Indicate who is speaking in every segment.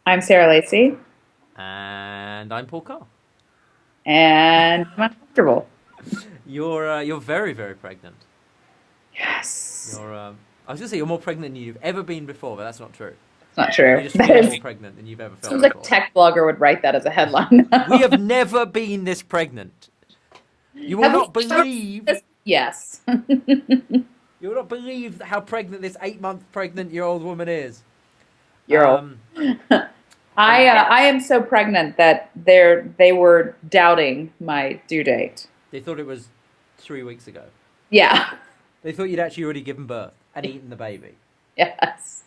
Speaker 1: I'm Sarah Lacey,
Speaker 2: And I'm Paul Carr.
Speaker 1: and I'm uncomfortable.
Speaker 2: You're very very pregnant.
Speaker 1: Yes,
Speaker 2: You're I was gonna say you're more pregnant than you've ever been before, but that's not true.
Speaker 1: it's not true.
Speaker 2: You just
Speaker 1: That
Speaker 2: feel more
Speaker 1: is
Speaker 2: pregnant than you've ever felt
Speaker 1: sounds like a
Speaker 2: before.
Speaker 1: tech blogger would write that as a headline.
Speaker 2: We have never been this pregnant. You will
Speaker 1: Have we
Speaker 2: not
Speaker 1: ever seen
Speaker 2: believe.
Speaker 1: this? Yes.
Speaker 2: You will not believe how pregnant this 8 month pregnant year old woman is.
Speaker 1: You're old.
Speaker 2: Um, and
Speaker 1: I am so pregnant that they were doubting my due date.
Speaker 2: they thought it was 3 weeks ago.
Speaker 1: Yeah.
Speaker 2: They thought you'd actually already given birth and eaten the baby.
Speaker 1: Yes.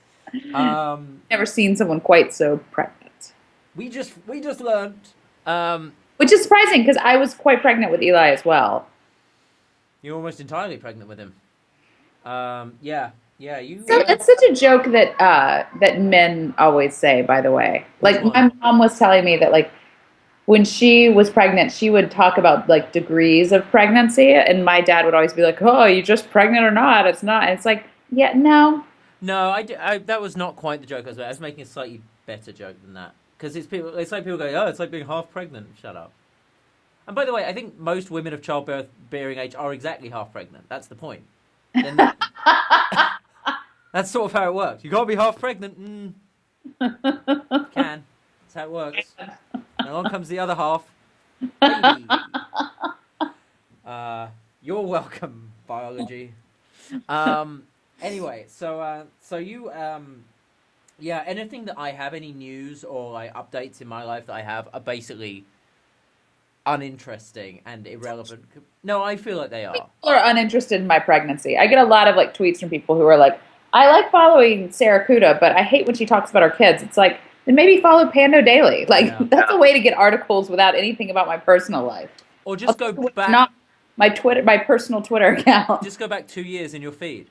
Speaker 2: Um,
Speaker 1: Never seen someone quite so pregnant.
Speaker 2: we just learned. Um,
Speaker 1: Which is surprising because I was quite pregnant with Eli as well.
Speaker 2: you're almost entirely pregnant with him. Yeah, yeah. You.
Speaker 1: So it's such a joke that men always say, by the way.
Speaker 2: Which
Speaker 1: Like
Speaker 2: one?
Speaker 1: my mom was telling me that like when she was pregnant, she would talk about like degrees of pregnancy, and my dad would always be like, "Oh, you just pregnant or not? It's not." And it's like, yeah, no.
Speaker 2: No, that was not quite the joke I was making. I was making a slightly better joke than that because it's people. It's like people go, "Oh, it's like being half pregnant." Shut up. And by the way, I think most women of childbirth bearing age are exactly half pregnant. That's the point. Then that's sort of how it works. You can't be half pregnant. You can. That's how it works. And along comes the other half. Hey. You're welcome, biology. Um. Anyway, so you yeah. Anything that I have, any news or like updates in my life that I have, are basically uninteresting and irrelevant. No, I feel like they are.
Speaker 1: People are uninterested in my pregnancy. I get a lot of like tweets from people who are like, "I like following Sarah Kuda, but I hate when she talks about our kids." It's like, then maybe follow Pando Daily. Like
Speaker 2: Yeah.
Speaker 1: that's a way to get articles without anything about my personal life.
Speaker 2: Or just go
Speaker 1: Also, it's
Speaker 2: back.
Speaker 1: not my Twitter, my personal Twitter account.
Speaker 2: Just go back 2 years in your feed.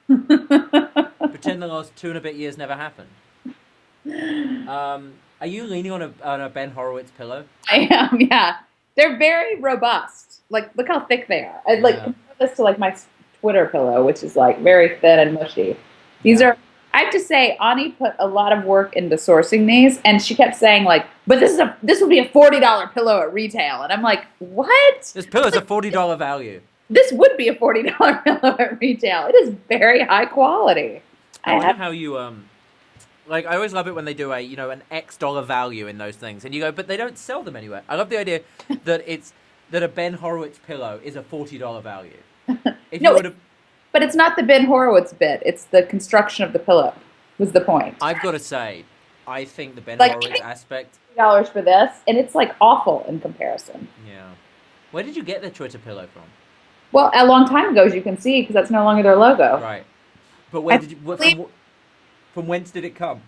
Speaker 2: Pretend the last 2 and a bit years never happened. Are you leaning on a Ben Horowitz pillow?
Speaker 1: I am, yeah. They're very robust. Like, look how thick they are. I like
Speaker 2: Yeah.
Speaker 1: compare this to like my Twitter pillow, which is like very thin and mushy. These
Speaker 2: Yeah.
Speaker 1: are. I have to say, Ani put a lot of work into sourcing these, and she kept saying like, "But this would be a $40 pillow at retail," and I'm like, "What?
Speaker 2: This pillow's a $40 value.
Speaker 1: This would be a $40 pillow at retail. It is very high quality."
Speaker 2: I
Speaker 1: I
Speaker 2: wonder
Speaker 1: have,
Speaker 2: how you like I always love it when they do an X dollar value in those things and you go, but they don't sell them anywhere. I love the idea that a Ben Horowitz pillow is a $40 value. If you
Speaker 1: no,
Speaker 2: were to
Speaker 1: but it's not the Ben Horowitz bit. It's the construction of the pillow. Was the point?
Speaker 2: I've got to say, I think the Ben
Speaker 1: Like
Speaker 2: Horowitz aspect.
Speaker 1: $50 for this, and it's like awful in comparison.
Speaker 2: Yeah. Where did you get the Twitter pillow from?
Speaker 1: Well, a long time ago, as you can see, because that's no longer their logo.
Speaker 2: Right. But where
Speaker 1: I
Speaker 2: did you?
Speaker 1: believe,
Speaker 2: From whence did it come?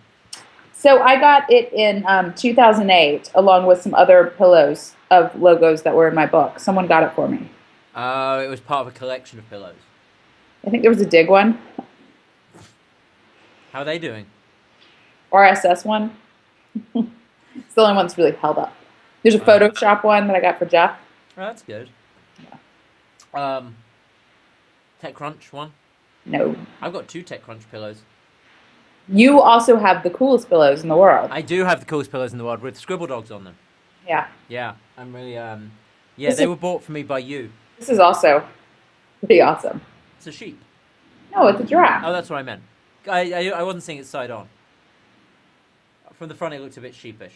Speaker 1: so I got it in 2008, along with some other pillows of logos that were in my book. Someone got it for me.
Speaker 2: Oh, it was part of a collection of pillows.
Speaker 1: I think there was a Dig one,
Speaker 2: How are they doing?
Speaker 1: RSS one. It's the only one that's really held up. There's a
Speaker 2: Uh,
Speaker 1: Photoshop one that I got for Jeff.
Speaker 2: oh, that's good.
Speaker 1: Yeah.
Speaker 2: TechCrunch one.
Speaker 1: No.
Speaker 2: I've got two TechCrunch pillows.
Speaker 1: You also have the coolest pillows in the world.
Speaker 2: I do have the coolest pillows in the world with scribble dogs on them.
Speaker 1: Yeah.
Speaker 2: Yeah, I'm really yeah,
Speaker 1: This
Speaker 2: they
Speaker 1: is,
Speaker 2: were bought for me by you.
Speaker 1: this is also pretty awesome.
Speaker 2: It's a sheep.
Speaker 1: No, it's a giraffe.
Speaker 2: Oh, that's what I meant. I wasn't seeing it side on. From the front, it looked a bit sheepish.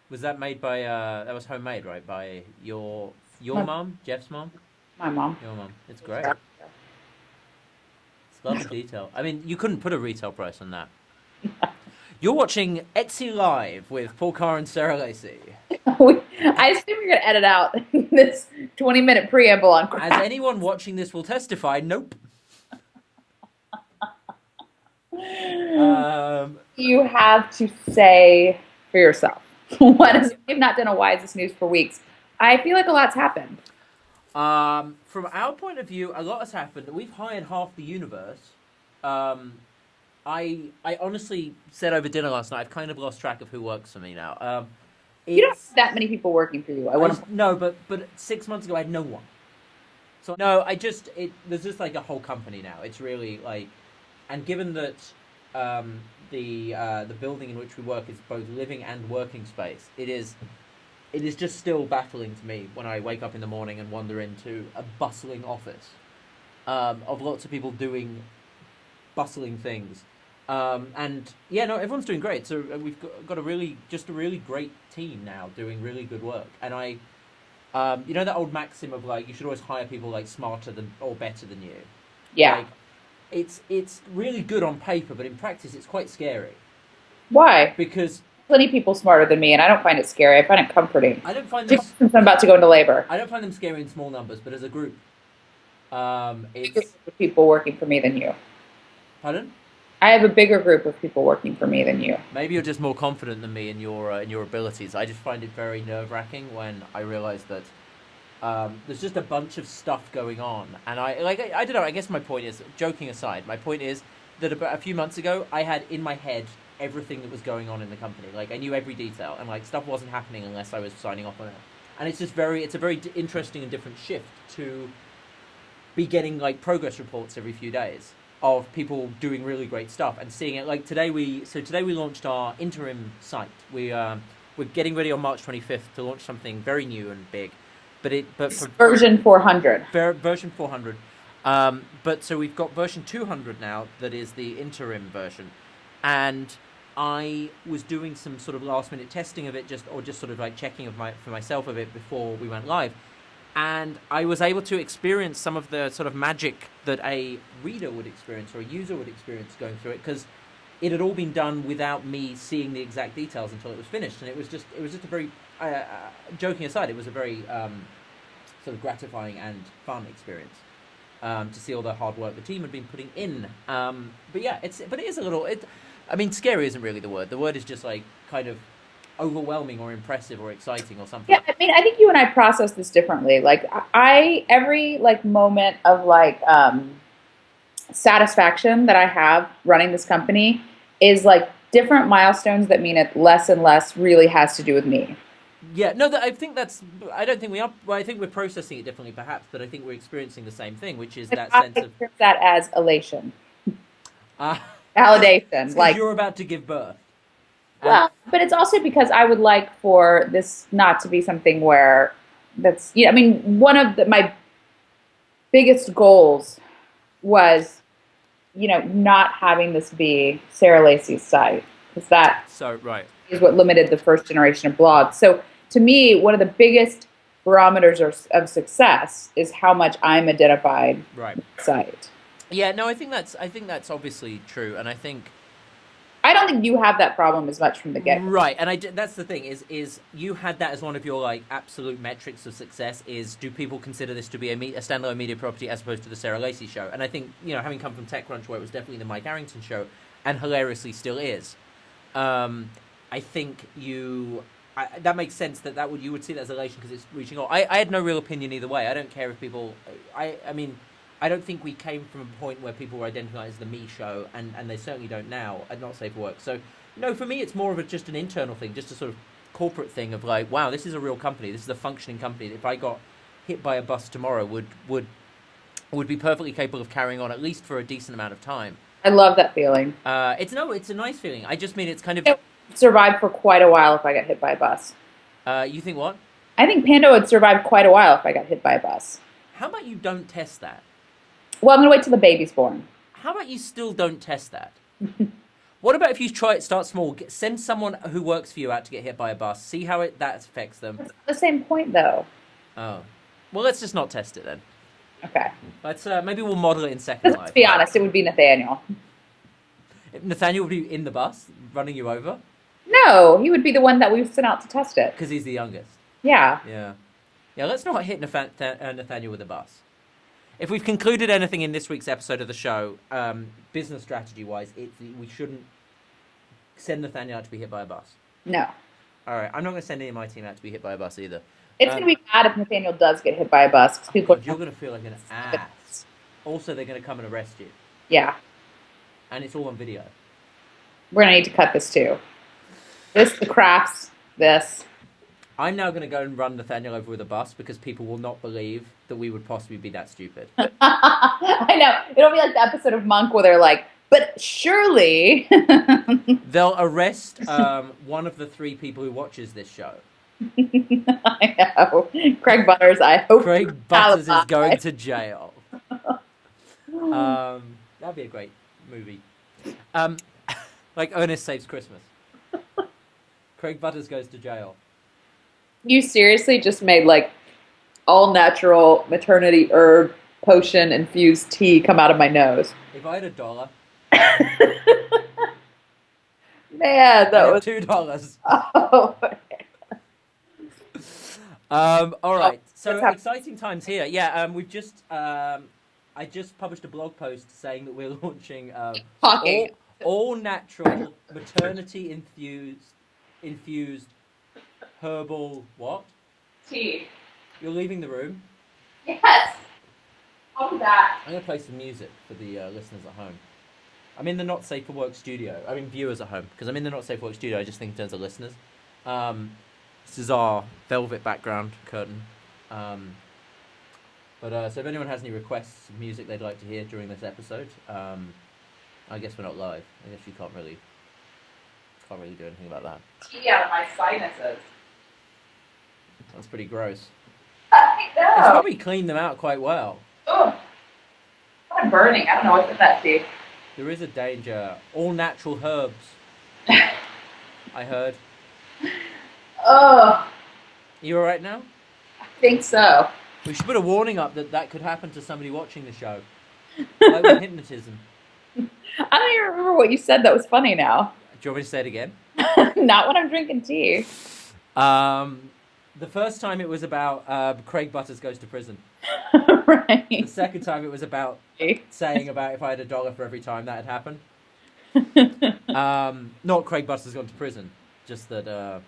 Speaker 2: Was that made by that was homemade, right? By your
Speaker 1: My,
Speaker 2: mum, Jeff's mum,
Speaker 1: my mom.
Speaker 2: your mum. It's great. It's lovely detail. I mean, you couldn't put a retail price on that. You're watching Etsy Live with Paul Carr and Sarah Lacey.
Speaker 1: I assume you're going to edit out this 20-minute preamble on
Speaker 2: As
Speaker 1: crap.
Speaker 2: anyone watching this will testify, nope. Um,
Speaker 1: You have to say for yourself. What is, we've not done a Why Is This News for weeks. I feel like a lot's happened.
Speaker 2: from our point of view, a lot has happened. We've hired half the universe. Um, I honestly said over dinner last night, I've kind of lost track of who works for me now.
Speaker 1: You don't
Speaker 2: It's
Speaker 1: have that many people working for you. I want to.
Speaker 2: no, but 6 months ago I had no one. So no, there's just like a whole company now. It's really like, and given that the building in which we work is both living and working space, it is just still baffling to me when I wake up in the morning and wander into a bustling office of lots of people doing bustling things. And yeah, no, everyone's doing great. So we've got just a really great team now doing really good work. And you know that old maxim of like you should always hire people like smarter than or better than you.
Speaker 1: Yeah.
Speaker 2: Like it's really good on paper, but in practice it's quite scary
Speaker 1: Why?
Speaker 2: because
Speaker 1: Plenty of people smarter than me, and I don't find it scary. I find it comforting.
Speaker 2: I don't find them
Speaker 1: Since I'm about to go into labor.
Speaker 2: I don't find them scary in small numbers, but as a group,
Speaker 1: Bigger
Speaker 2: it's
Speaker 1: group of people working for me than you.
Speaker 2: pardon.
Speaker 1: I have a bigger group of people working for me than you.
Speaker 2: Maybe you're just more confident than me in your abilities. I just find it very nerve wracking when I realise that there's just a bunch of stuff going on, and I don't know. I guess my point is, joking aside, my point is that about a few months ago, I had in my head everything that was going on in the company. Like I knew every detail, and like stuff wasn't happening unless I was signing off on it. And it's a very interesting and different shift to be getting like progress reports every few days of people doing really great stuff and seeing it. Like today we launched our interim site. We're getting ready on March 25th to launch something very new and big, but for
Speaker 1: Version 400.
Speaker 2: version 400. But so we've got version 200 now. That is the interim version, and I was doing some sort of last minute testing of it, just sort of like checking for myself of it before we went live. And I was able to experience some of the sort of magic that a reader would experience or a user would experience going through it, because it had all been done without me seeing the exact details until it was finished. And it was just a very, joking aside, it was a very sort of gratifying and fun experience to see all the hard work the team had been putting in. But yeah, it is a little. I mean, scary isn't really the word. The word is just like kind of overwhelming or impressive or exciting or something.
Speaker 1: Yeah, I mean, I think you and I process this differently. Like every like moment of like satisfaction that I have running this company is like different milestones that mean it less and less really has to do with me.
Speaker 2: Yeah, no, I think that's. I don't think we are. Well, I think we're processing it differently, perhaps, but I think we're experiencing the same thing, which is that sense of
Speaker 1: that as elation,
Speaker 2: uh,
Speaker 1: validation. Like
Speaker 2: you're about to give birth.
Speaker 1: Well, but it's also because I would like for this not to be something where that's, I mean, one of my biggest goals was, not having this be Sarah Lacey's site, because that is what limited the first generation of blogs. So to me, one of the biggest barometers of success is how much I'm identified with the site.
Speaker 2: Yeah, no, I think that's obviously true, and
Speaker 1: I don't think you have that problem as much from the get-go.
Speaker 2: Right, and that's the thing is you had that as one of your like absolute metrics of success. Is do people consider this to be a standalone media property as opposed to the Sarah Lacey show? And I think having come from TechCrunch, where it was definitely the Mike Arrington show, and hilariously still is, I think that makes sense that you would see that as elation because it's reaching all. I had no real opinion either way. I don't care if people. I mean. I don't think we came from a point where people were identified as the me show, and they certainly don't now, and not safe for work. So, no, for me, it's more of just an internal thing, just a sort of corporate thing of like, wow, this is a real company. This is a functioning company. If I got hit by a bus tomorrow, would be perfectly capable of carrying on at least for a decent amount of time.
Speaker 1: I love that feeling.
Speaker 2: It's a nice feeling. I just mean it's kind of
Speaker 1: survive for quite a while if I got hit by a bus.
Speaker 2: You think what?
Speaker 1: I think Panda would survive quite a while if I got hit by a bus.
Speaker 2: How about you don't test that?
Speaker 1: Well, I'm going to wait till the baby's born.
Speaker 2: How about you still don't test that? What about if you start small, send someone who works for you out to get hit by a bus, see how that affects them?
Speaker 1: It's the same point, though.
Speaker 2: Oh. Well, let's just not test it then.
Speaker 1: Okay.
Speaker 2: Let's maybe we'll model it in Second Life.
Speaker 1: Let's be honest, it would be Nathaniel.
Speaker 2: Nathaniel would be in the bus, running you over?
Speaker 1: No, he would be the one that we sent out to test it.
Speaker 2: Because he's the youngest.
Speaker 1: Yeah.
Speaker 2: Yeah, let's not hit Nathaniel with a bus. If we've concluded anything in this week's episode of the show, business strategy-wise, we shouldn't send Nathaniel out to be hit by a bus.
Speaker 1: No.
Speaker 2: All right, I'm not going to send any of my team out to be hit by a bus either.
Speaker 1: It's going to be bad if Nathaniel does get hit by a bus. Cause people
Speaker 2: you're going to feel like an ass. Also, they're going to come and arrest you.
Speaker 1: Yeah.
Speaker 2: And it's all on video.
Speaker 1: We're going to need to cut this too. The crafts, this.
Speaker 2: I'm now going to go and run Nathaniel over with a bus because people will not believe that we would possibly be that stupid.
Speaker 1: I know. It'll be like the episode of Monk where they're like, But surely,
Speaker 2: They'll arrest one of the 3 people who watches this show.
Speaker 1: I know. Craig Butters, I hope.
Speaker 2: Craig Butters is going to jail. That'd be a great movie. Like Ernest Saves Christmas. Craig Butters goes to jail.
Speaker 1: You seriously just made like all natural maternity herb potion infused tea come out of my nose.
Speaker 2: If I had $1,
Speaker 1: Man, that
Speaker 2: I have
Speaker 1: was
Speaker 2: $2.
Speaker 1: oh.
Speaker 2: All right. So
Speaker 1: Let's have-
Speaker 2: exciting times here. Yeah. We've just. I just published a blog post saying that we're launching
Speaker 1: Talking.
Speaker 2: all natural maternity infused herbal what?
Speaker 1: Tea.
Speaker 2: You're leaving the room.
Speaker 1: Yes. I'll be back.
Speaker 2: I'm gonna play some music for the listeners at home. I'm in the Not Safe for Work studio. I mean viewers at home because I'm in the Not Safe for Work studio. I just think in terms of listeners. This is our velvet background curtain. But so if anyone has any requests of music they'd like to hear during this episode, I guess we're not live. I guess you can't really do anything about that.
Speaker 1: Tea out of my sinuses.
Speaker 2: That's pretty gross.
Speaker 1: I
Speaker 2: It's
Speaker 1: know.
Speaker 2: probably cleaned them out quite well.
Speaker 1: Oh, kind of burning. I don't know what's in that tea.
Speaker 2: There is a danger. All natural herbs. I heard.
Speaker 1: Oh,
Speaker 2: You all right now?
Speaker 1: I think so.
Speaker 2: We should put a warning up that could happen to somebody watching the show. Like with hypnotism.
Speaker 1: I don't even remember what you said that was funny now.
Speaker 2: Do you want me to say it again?
Speaker 1: Not when I'm drinking tea.
Speaker 2: The first time it was about Craig Butters goes to prison. The
Speaker 1: Right.
Speaker 2: second time it was about saying about if I had $1 for every time that had happened. Not Craig Butters gone to prison. Just that,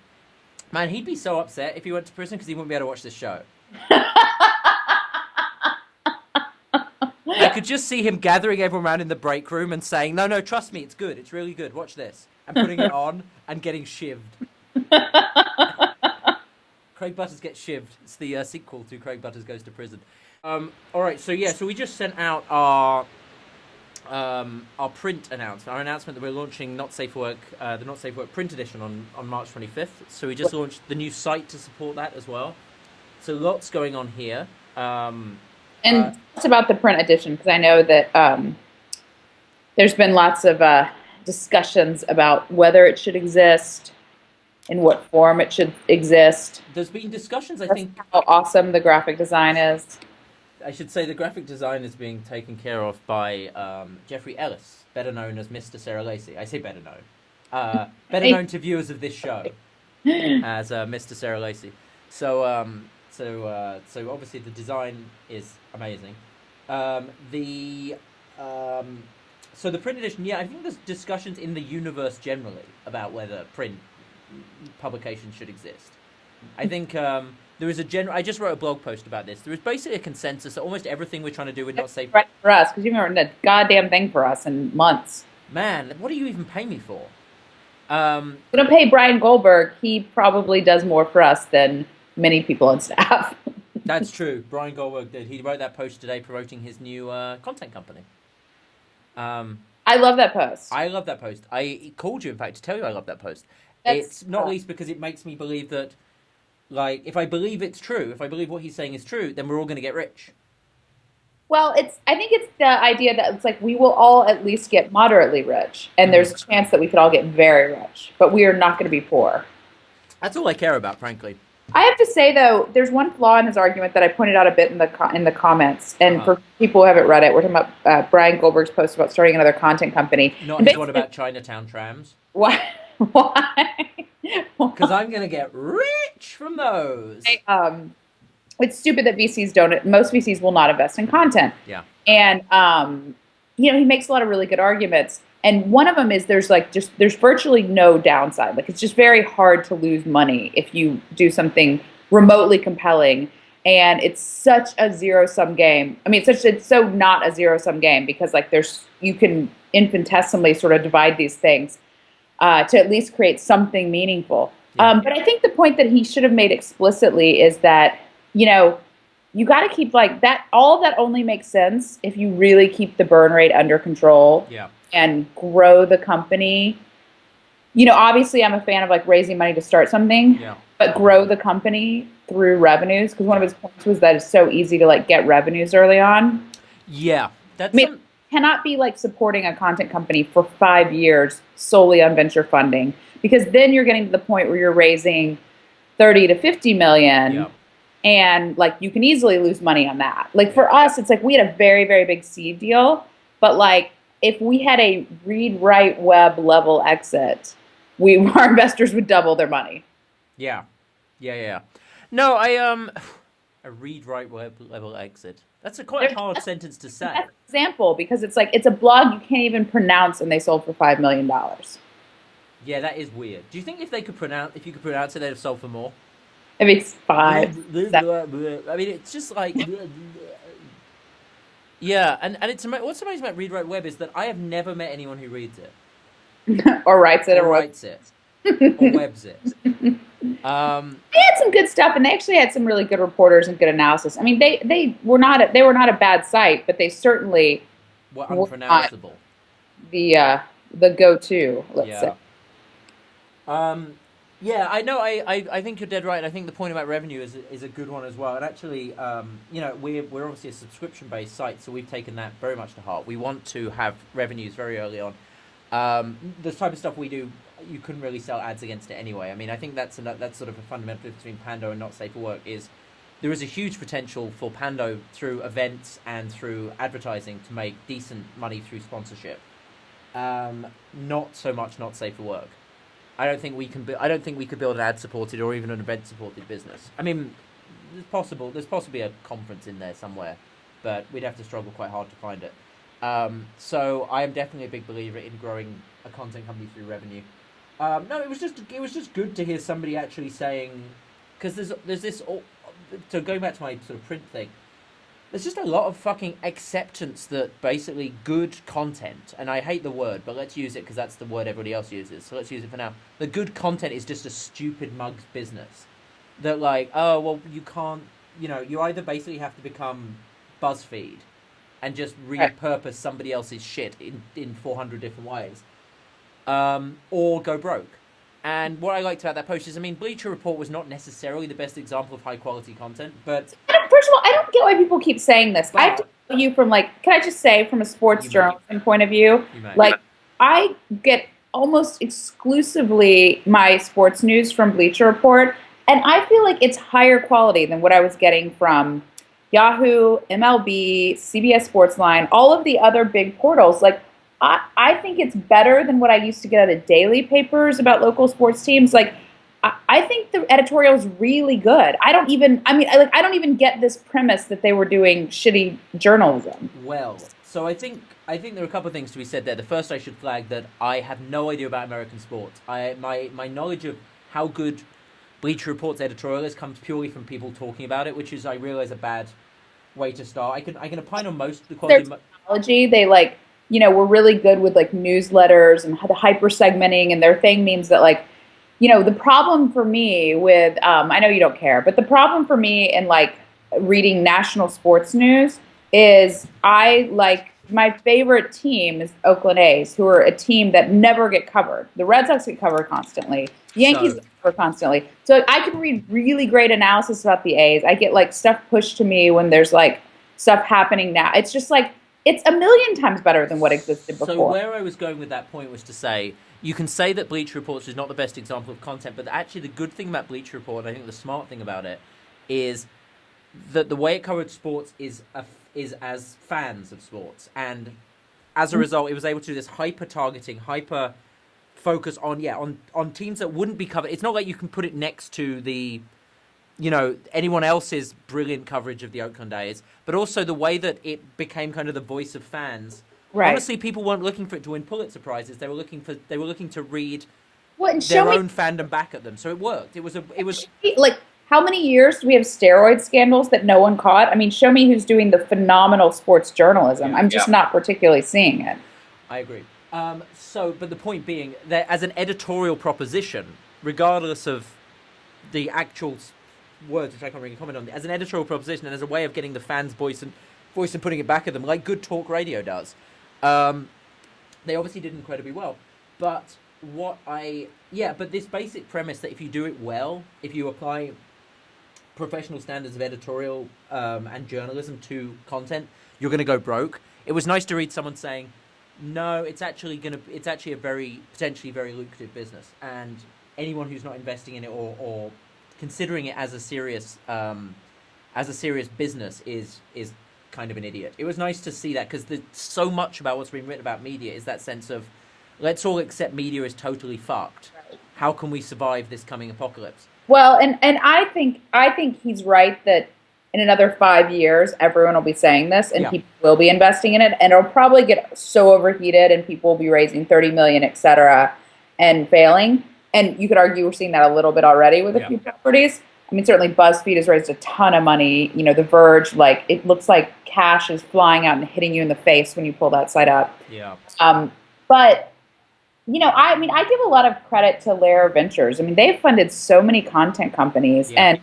Speaker 2: man, he'd be so upset if he went to prison because he wouldn't be able to watch this show. I could just see him gathering everyone around in the break room and saying, no, trust me, it's good. It's really good. Watch this. And putting it on and getting shivved. Craig Butters gets shivved. It's the sequel to Craig Butters Goes to Prison. All right, so we just sent out our print announcement. Our announcement that we're launching Not Safe for Work, the Not Safe for Work print edition on March 25th. So we just launched the new site to support that as well. So lots going on here.
Speaker 1: And it's about the print edition because I know that there's been lots of discussions about whether it should exist, in what form it should exist.
Speaker 2: There's been discussions, I think.
Speaker 1: How awesome the graphic design is.
Speaker 2: I should say the graphic design is being taken care of by Jeffrey Ellis, better known as Mr. Sarah Lacey. I say better known. Better known to viewers of this show as Mr. Sarah Lacey. So obviously the design is amazing. So the print edition, yeah, I think there's discussions in the universe generally about whether print publications should exist. I think there is a general. I just wrote a blog post about this. There is basically a consensus that almost everything we're trying to do would not safe.
Speaker 1: Right for us because you haven't written a goddamn thing for us in months.
Speaker 2: Man, what do you even pay me for?
Speaker 1: We don't pay Brian Goldberg. He probably does more for us than many people on staff.
Speaker 2: That's true. Brian Goldberg did. He wrote that post today promoting his new content company.
Speaker 1: I love that post.
Speaker 2: I love that post. I called you, in fact, to tell you I love that post.
Speaker 1: That's,
Speaker 2: it's not least because it makes me believe that, like, if I believe it's true, if I believe what he's saying is true, then we're all going to get rich.
Speaker 1: Well, I think it's the idea that it's like we will all at least get moderately rich, and there's a chance that we could all get very rich, but we are not going to be poor.
Speaker 2: That's all I care about, frankly.
Speaker 1: I have to say, though, there's one flaw in his argument that I pointed out a bit in the comments. And for people who haven't read it, we're talking about Brian Goldberg's post about starting another content company.
Speaker 2: Not his one about Chinatown trams.
Speaker 1: Why? Why?
Speaker 2: Because I'm going to get rich from those.
Speaker 1: It's stupid that VCs don't. Most VCs will not invest in content.
Speaker 2: Yeah.
Speaker 1: And he makes a lot of really good arguments. And one of them is there's virtually no downside. Like, it's just very hard to lose money if you do something remotely compelling. And it's such a zero-sum game. I mean, it's so not a zero-sum game because you can infinitesimally sort of divide these things to at least create something meaningful.
Speaker 2: Yeah.
Speaker 1: But I think the point that he should have made explicitly is that, you got to keep that. All of that only makes sense if you really keep the burn rate under control.
Speaker 2: Yeah.
Speaker 1: and grow the company. Obviously I'm a fan of like raising money to start something,
Speaker 2: Yeah.
Speaker 1: but grow the company through revenues, because one of
Speaker 2: Yeah.
Speaker 1: his points was that it's so easy to like get revenues early on.
Speaker 2: Yeah.
Speaker 1: I
Speaker 2: That's
Speaker 1: mean,
Speaker 2: some.
Speaker 1: cannot be like supporting a content company for 5 years solely on venture funding, because then you're getting to the point where you're raising 30 to 50 million,
Speaker 2: Yeah.
Speaker 1: and like you can easily lose money on that. Like
Speaker 2: Yeah.
Speaker 1: for us, it's like we had a very, very big seed deal, but like if we had a read write web level exit, our investors would double their money.
Speaker 2: Yeah. Yeah. Yeah. No, I. A read write web level exit. That's a quite
Speaker 1: They're
Speaker 2: hard sentence to
Speaker 1: the
Speaker 2: say.
Speaker 1: best example, because it's like it's a blog you can't even pronounce, and they sold for $5 million.
Speaker 2: Yeah, that is weird. Do you think if you could pronounce it, they'd have sold for more?
Speaker 1: It makes
Speaker 2: I
Speaker 1: five, seven.
Speaker 2: mean, it's just like, yeah, and what's amazing about read write web is that I have never met anyone who reads it
Speaker 1: Or writes it
Speaker 2: or
Speaker 1: or what.
Speaker 2: writes it or webs it. Um,
Speaker 1: They had some good stuff, and they actually had some really good reporters and good analysis. I mean, they were not a bad site, but they certainly
Speaker 2: were
Speaker 1: were not
Speaker 2: unpronounceable.
Speaker 1: the uh, the go-to. Let's say.
Speaker 2: Yeah. Um, yeah, I know. I think you're dead right. And I think the point about revenue is a good one as well. And actually, we're obviously a subscription based site, so we've taken that very much to heart. We want to have revenues very early on. The type of stuff we do, you couldn't really sell ads against it anyway. I mean, I think that's sort of a fundamental difference between Pando and Not Safe for Work is there is a huge potential for Pando through events and through advertising to make decent money through sponsorship. Not so much Not Safe for Work. I don't think we can. I don't think we could build an ad-supported or even an event-supported business. I mean, there's possible. There's possibly a conference in there somewhere, but we'd have to struggle quite hard to find it. So I am definitely a big believer in growing a content company through revenue. No, it was just good to hear somebody actually saying, because there's this. So going back to my sort of print thing, there's just a lot of fucking acceptance that basically good content, and I hate the word, but let's use it because that's the word everybody else uses, so let's use it for now. The good content is just a stupid mug's business. That, like, oh, well, you can't, you either basically have to become BuzzFeed and just
Speaker 1: Right.
Speaker 2: repurpose somebody else's shit in 400 different ways, or go broke. And what I liked about that post is, I mean, Bleacher Report was not necessarily the best example of high quality content, but
Speaker 1: First of all, I don't get why people keep saying this. I have to
Speaker 2: but
Speaker 1: tell you from like, can I just say from a sports
Speaker 2: you may,
Speaker 1: journalism point of view,
Speaker 2: you may.
Speaker 1: like I get almost exclusively my sports news from Bleacher Report, and I feel like it's higher quality than what I was getting from Yahoo, MLB, CBS Sportsline, all of the other big portals. Like I think it's better than what I used to get out of daily papers about local sports teams. Like I think the editorial is really good. I don't even get this premise that they were doing shitty journalism.
Speaker 2: Well, so I think there are a couple of things to be said there. The first, I should flag that I have no idea about American sports. My knowledge of how good Bleacher Report's editorial is comes purely from people talking about it, which is, I realize, a bad way to start. I can opine on most of the
Speaker 1: Their
Speaker 2: quality.
Speaker 1: technology, they like, were really good with like newsletters and the hyper segmenting, and their thing means that like, the problem for me with, I know you don't care, but the problem for me in like reading national sports news is I like my favorite team is Oakland A's, who are a team that never get covered. The Red Sox get covered constantly. The Yankees
Speaker 2: So
Speaker 1: get covered constantly. So I can read really great analysis about the A's. I get like stuff pushed to me when there's like stuff happening now. It's just like it's a million times better than what existed
Speaker 2: So
Speaker 1: before.
Speaker 2: where I was going with that point was to say you can say that Bleacher Report is not the best example of content, but actually the good thing about Bleacher Report, and I think the smart thing about it, is that the way it covered sports is as fans of sports, and as a result, it was able to do this hyper targeting, hyper focus on teams that wouldn't be covered. It's not like you can put it next to the anyone else's brilliant coverage of the Oakland A's, but also the way that it became kind of the voice of fans.
Speaker 1: Right.
Speaker 2: Honestly, people weren't looking for it to win Pulitzer prizes. They were looking to read
Speaker 1: What and show
Speaker 2: their
Speaker 1: me
Speaker 2: own fandom back at them. So it worked. It was
Speaker 1: like how many years do we have steroid scandals that no one caught? I mean, show me who's doing the phenomenal sports journalism.
Speaker 2: yeah.
Speaker 1: I'm just not particularly seeing it.
Speaker 2: I agree. But the point being that as an editorial proposition, regardless of the actual words, which I can't really comment on, as an editorial proposition and as a way of getting the fans' voice and putting it back at them, like good talk radio does, They obviously did incredibly well. But but this basic premise that if you do it well, if you apply professional standards of editorial and journalism to content, you're going to go broke. It was nice to read someone saying, no, it's actually a very potentially very lucrative business, and anyone who's not investing in it or considering it as a serious business is kind of an idiot. It was nice to see that because so much about what's been written about media is that sense of let's all accept media is totally fucked.
Speaker 1: Right.
Speaker 2: How can we survive this coming apocalypse?
Speaker 1: Well, and I think he's right that in another 5 years everyone will be saying this and
Speaker 2: Yeah.
Speaker 1: people will be investing in it and it'll probably get so overheated and people will be raising 30 million, et cetera, and failing. And you could argue we're seeing that a little bit already with a
Speaker 2: Yeah.
Speaker 1: few properties. I mean, certainly BuzzFeed has raised a ton of money. You know, The Verge, like it looks like cash is flying out and hitting you in the face when you pull that site up.
Speaker 2: Yeah.
Speaker 1: But I mean, I give a lot of credit to Lair Ventures. I mean, they've funded so many content companies.
Speaker 2: Yeah.
Speaker 1: And,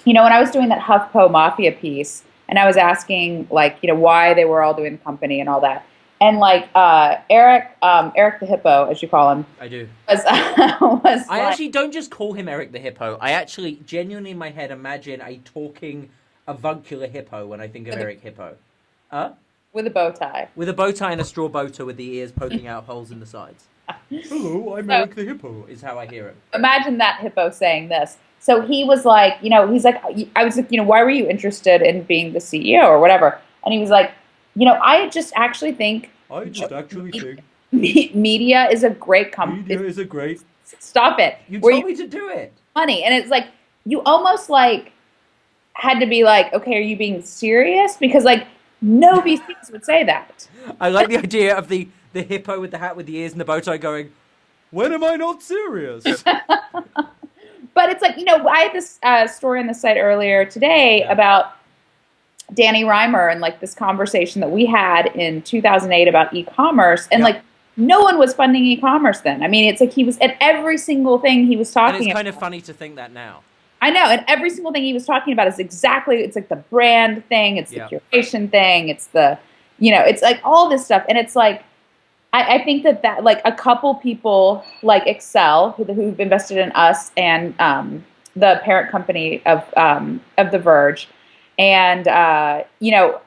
Speaker 1: when I was doing that HuffPo Mafia piece and I was asking, like, why they were all doing the company and all that. And, like, Eric the Hippo, as you call him,
Speaker 2: I do.
Speaker 1: was, was
Speaker 2: I
Speaker 1: like,
Speaker 2: actually don't just call him Eric the Hippo. I actually genuinely in my head imagine a talking avuncular hippo when I think of Eric Hippo.
Speaker 1: with a bow tie.
Speaker 2: With a bow tie and a straw boater with the ears poking out holes in the sides. Hello, I'm
Speaker 1: So-
Speaker 2: Eric the Hippo, is how I hear him.
Speaker 1: Imagine that hippo saying this. So he was like, he's like, I was like, why were you interested in being the CEO or whatever? And he was like, I just actually think
Speaker 2: I just actually think
Speaker 1: media is a great company.
Speaker 2: media is a great...
Speaker 1: Stop it.
Speaker 2: You
Speaker 1: Where
Speaker 2: told me to do it.
Speaker 1: money. And it's like, you almost like had to be like, okay, are you being serious? Because like no VCs would say that.
Speaker 2: I like the idea of the hippo with the hat with the ears and the bow tie going, when am I not serious?
Speaker 1: But it's like, I had this story on the site earlier today about Danny Reimer and like this conversation that we had in 2008 about e-commerce. And like no one was funding e-commerce then. I mean, it's like he was at every single thing he was talking about.
Speaker 2: And it's kind of funny to think that now.
Speaker 1: I know. And every single thing he was talking about is it's like the brand thing. It's the curation thing. It's the, it's like all this stuff. And it's like, I think that like a couple people like Excel who've invested in us and the parent company of The Verge and,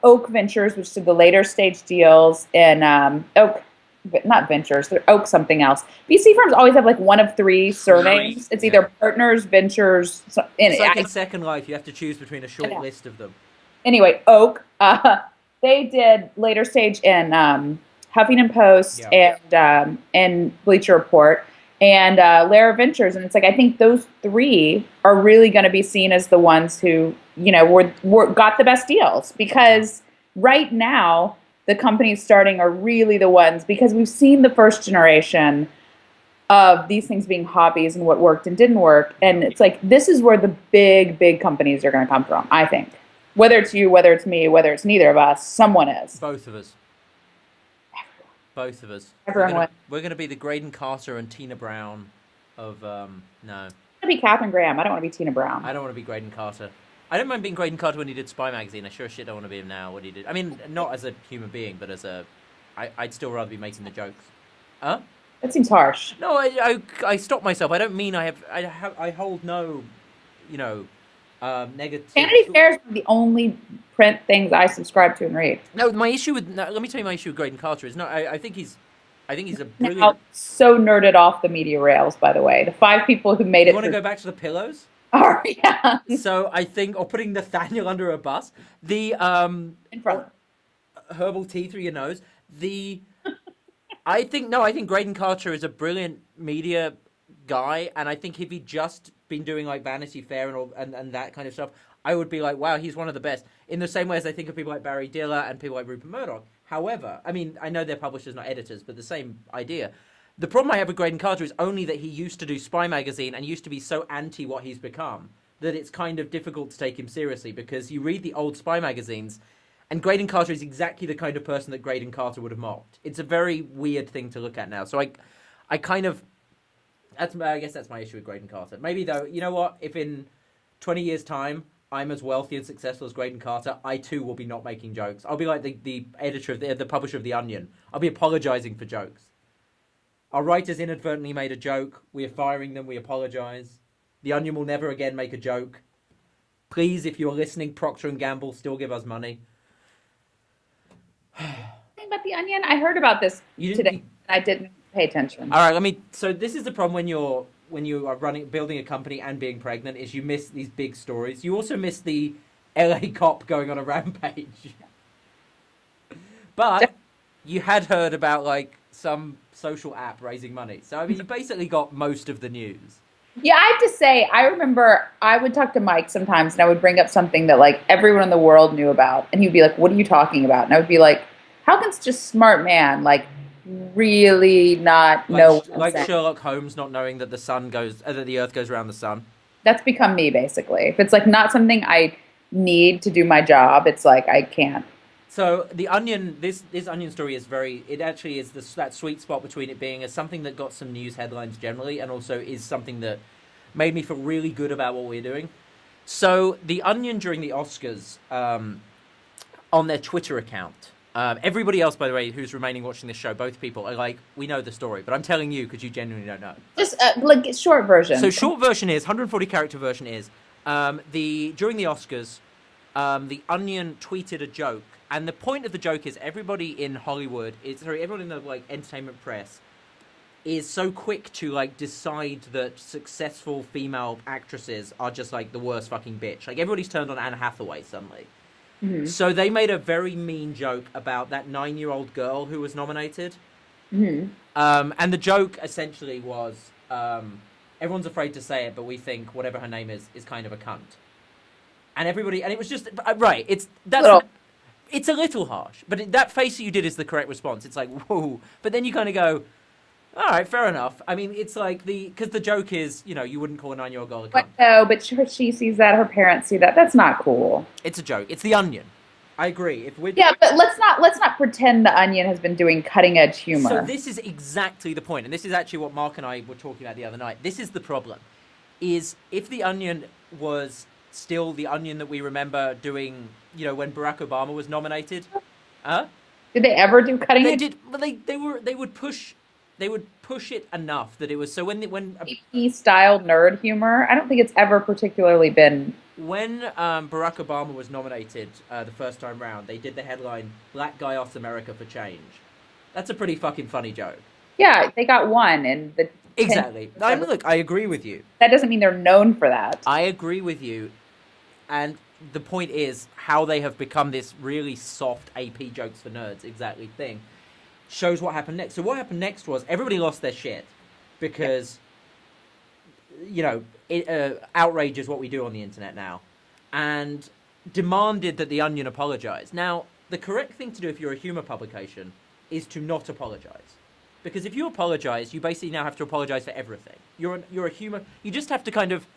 Speaker 1: Oak Ventures, which did the later stage deals in Oak, not Ventures, they're Oak something else. VC firms always have like one of three surnames. It's either Partners, Ventures.
Speaker 2: It's like in Second Life, you have to choose between a short list of them.
Speaker 1: Anyway, Oak, they did later stage in Huffington Post and Bleacher Report and Lair Ventures, and it's like I think those three are really going to be seen as the ones who got the best deals because right now the companies starting are really the ones because we've seen the first generation of these things being hobbies and what worked and didn't work, and it's like this is where the big companies are going to come from. I think whether it's you, whether it's me, whether it's neither of us, someone is.
Speaker 2: Both of us. Both of us.
Speaker 1: Everyone
Speaker 2: We're going to be the Graydon Carter and Tina Brown of, no.
Speaker 1: I want to be Katharine Graham. I don't want to be Tina Brown.
Speaker 2: I don't want to be Graydon Carter. I don't mind being Graydon Carter when he did Spy Magazine. I sure as shit don't want to be him now, what he did. I mean, not as a human being, but as I'd still rather be making the jokes. Huh?
Speaker 1: That seems harsh.
Speaker 2: No, I stopped myself. I don't mean I hold no, negative...
Speaker 1: Vanity Fair is one of the only print things I subscribe to and read.
Speaker 2: No, let me tell you my issue with Graydon Carter is, I think he's a brilliant...
Speaker 1: Now, so nerded off the media rails, by the way. The 5 people who made it...
Speaker 2: You want to go back to the pillows?
Speaker 1: Oh, yeah.
Speaker 2: So I think, or putting Nathaniel under a bus, the
Speaker 1: In front.
Speaker 2: herbal tea through your nose. I think Graydon Carter is a brilliant media guy, and I think if he'd just been doing like Vanity Fair and that kind of stuff, I would be like, wow, he's one of the best. In the same way as I think of people like Barry Diller and people like Rupert Murdoch. However, I mean, I know they're publishers, not editors, but the same idea. The problem I have with Graydon Carter is only that he used to do Spy Magazine and used to be so anti what he's become that it's kind of difficult to take him seriously because you read the old Spy Magazines and Graydon Carter is exactly the kind of person that Graydon Carter would have mocked. It's a very weird thing to look at now. So I kind of... I guess that's my issue with Graydon Carter. Maybe, though, you know what? If in 20 years' time I'm as wealthy and successful as Graydon Carter, I too will be not making jokes. I'll be like the editor of the publisher of The Onion. I'll be apologizing for jokes. Our writers inadvertently made a joke. We are firing them. We apologize. The Onion will never again make a joke. Please, if you're listening, Procter and Gamble, still give us money.
Speaker 1: About the Onion, I heard about this
Speaker 2: You didn't.
Speaker 1: today, and I didn't pay attention.
Speaker 2: All right, let me. So this is the problem when you are building a company and being pregnant is you miss these big stories. You also miss the LA cop going on a rampage. But you had heard about like some social app raising money. So I mean, you basically got most of the news.
Speaker 1: Yeah, I have to say, I remember I would talk to Mike sometimes, and I would bring up something that like everyone in the world knew about, and he'd be like, "What are you talking about?" And I would be like, "How can such a smart man like really not know what I'm
Speaker 2: Like
Speaker 1: saying?"
Speaker 2: Sherlock Holmes not knowing that that the Earth goes around the sun.
Speaker 1: That's become me basically. If it's like not something I need to do my job, it's like I can't.
Speaker 2: So the Onion, this Onion story is very. It actually is that sweet spot between it being something that got some news headlines generally, and also is something that made me feel really good about what we're doing. So the Onion during the Oscars, on their Twitter account, everybody else, by the way, who's remaining watching this show, both people are like, we know the story, but I'm telling you because you genuinely don't know.
Speaker 1: Just like short version.
Speaker 2: So short version is 140 character version is during the Oscars, the Onion tweeted a joke. And the point of the joke is everybody in Hollywood, everyone in the like entertainment press, is so quick to like decide that successful female actresses are just like the worst fucking bitch. Like everybody's turned on Anne Hathaway suddenly. Mm-hmm. So they made a very mean joke about that 9-year-old girl who was nominated. Mm-hmm. And the joke essentially was, everyone's afraid to say it, but we think whatever her name is kind of a cunt. And it was just right. It's a little harsh, but that face that you did is the correct response. It's like, whoa. But then you kind of go, all right, fair enough. I mean, it's like because the joke is, you wouldn't call a 9-year-old girl a cunt.
Speaker 1: No, but she sees that, her parents see that. That's not cool.
Speaker 2: It's a joke. It's the Onion. I agree.
Speaker 1: Yeah, but let's not pretend the Onion has been doing cutting edge humor.
Speaker 2: So this is exactly the point, and this is actually what Mark and I were talking about the other night. This is the problem: is if the Onion was still the Onion that we remember doing, when Barack Obama was nominated.
Speaker 1: Did they ever do cutting edge?
Speaker 2: They did, but they would push it enough that it was so when
Speaker 1: AP style nerd humor. I don't think it's ever particularly been.
Speaker 2: When Barack Obama was nominated the first time round, they did the headline "Black Guy Asks America for Change." That's a pretty fucking funny joke.
Speaker 1: Yeah, they got one in the.
Speaker 2: Exactly. Look, I agree with you.
Speaker 1: That doesn't mean they're known for that.
Speaker 2: I agree with you. And the point is how they have become this really soft AP jokes for nerds exactly thing shows what happened next. So what happened next was everybody lost their shit because, outrage is what we do on the internet now, and demanded that the Onion apologize. Now, the correct thing to do if you're a humor publication is to not apologize. Because if you apologize, you basically now have to apologize for everything. You're a humor. You just have to kind of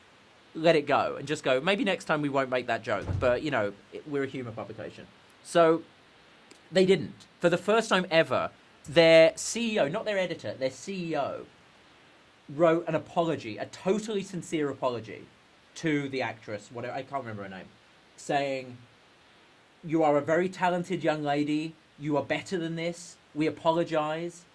Speaker 2: let it go and just go, maybe next time we won't make that joke, but we're a humor publication. So they didn't. For the first time ever, their CEO, not their editor, their CEO wrote an apology, a totally sincere apology to the actress, whatever, I can't remember her name, saying, "You are a very talented young lady, you are better than this, we apologize."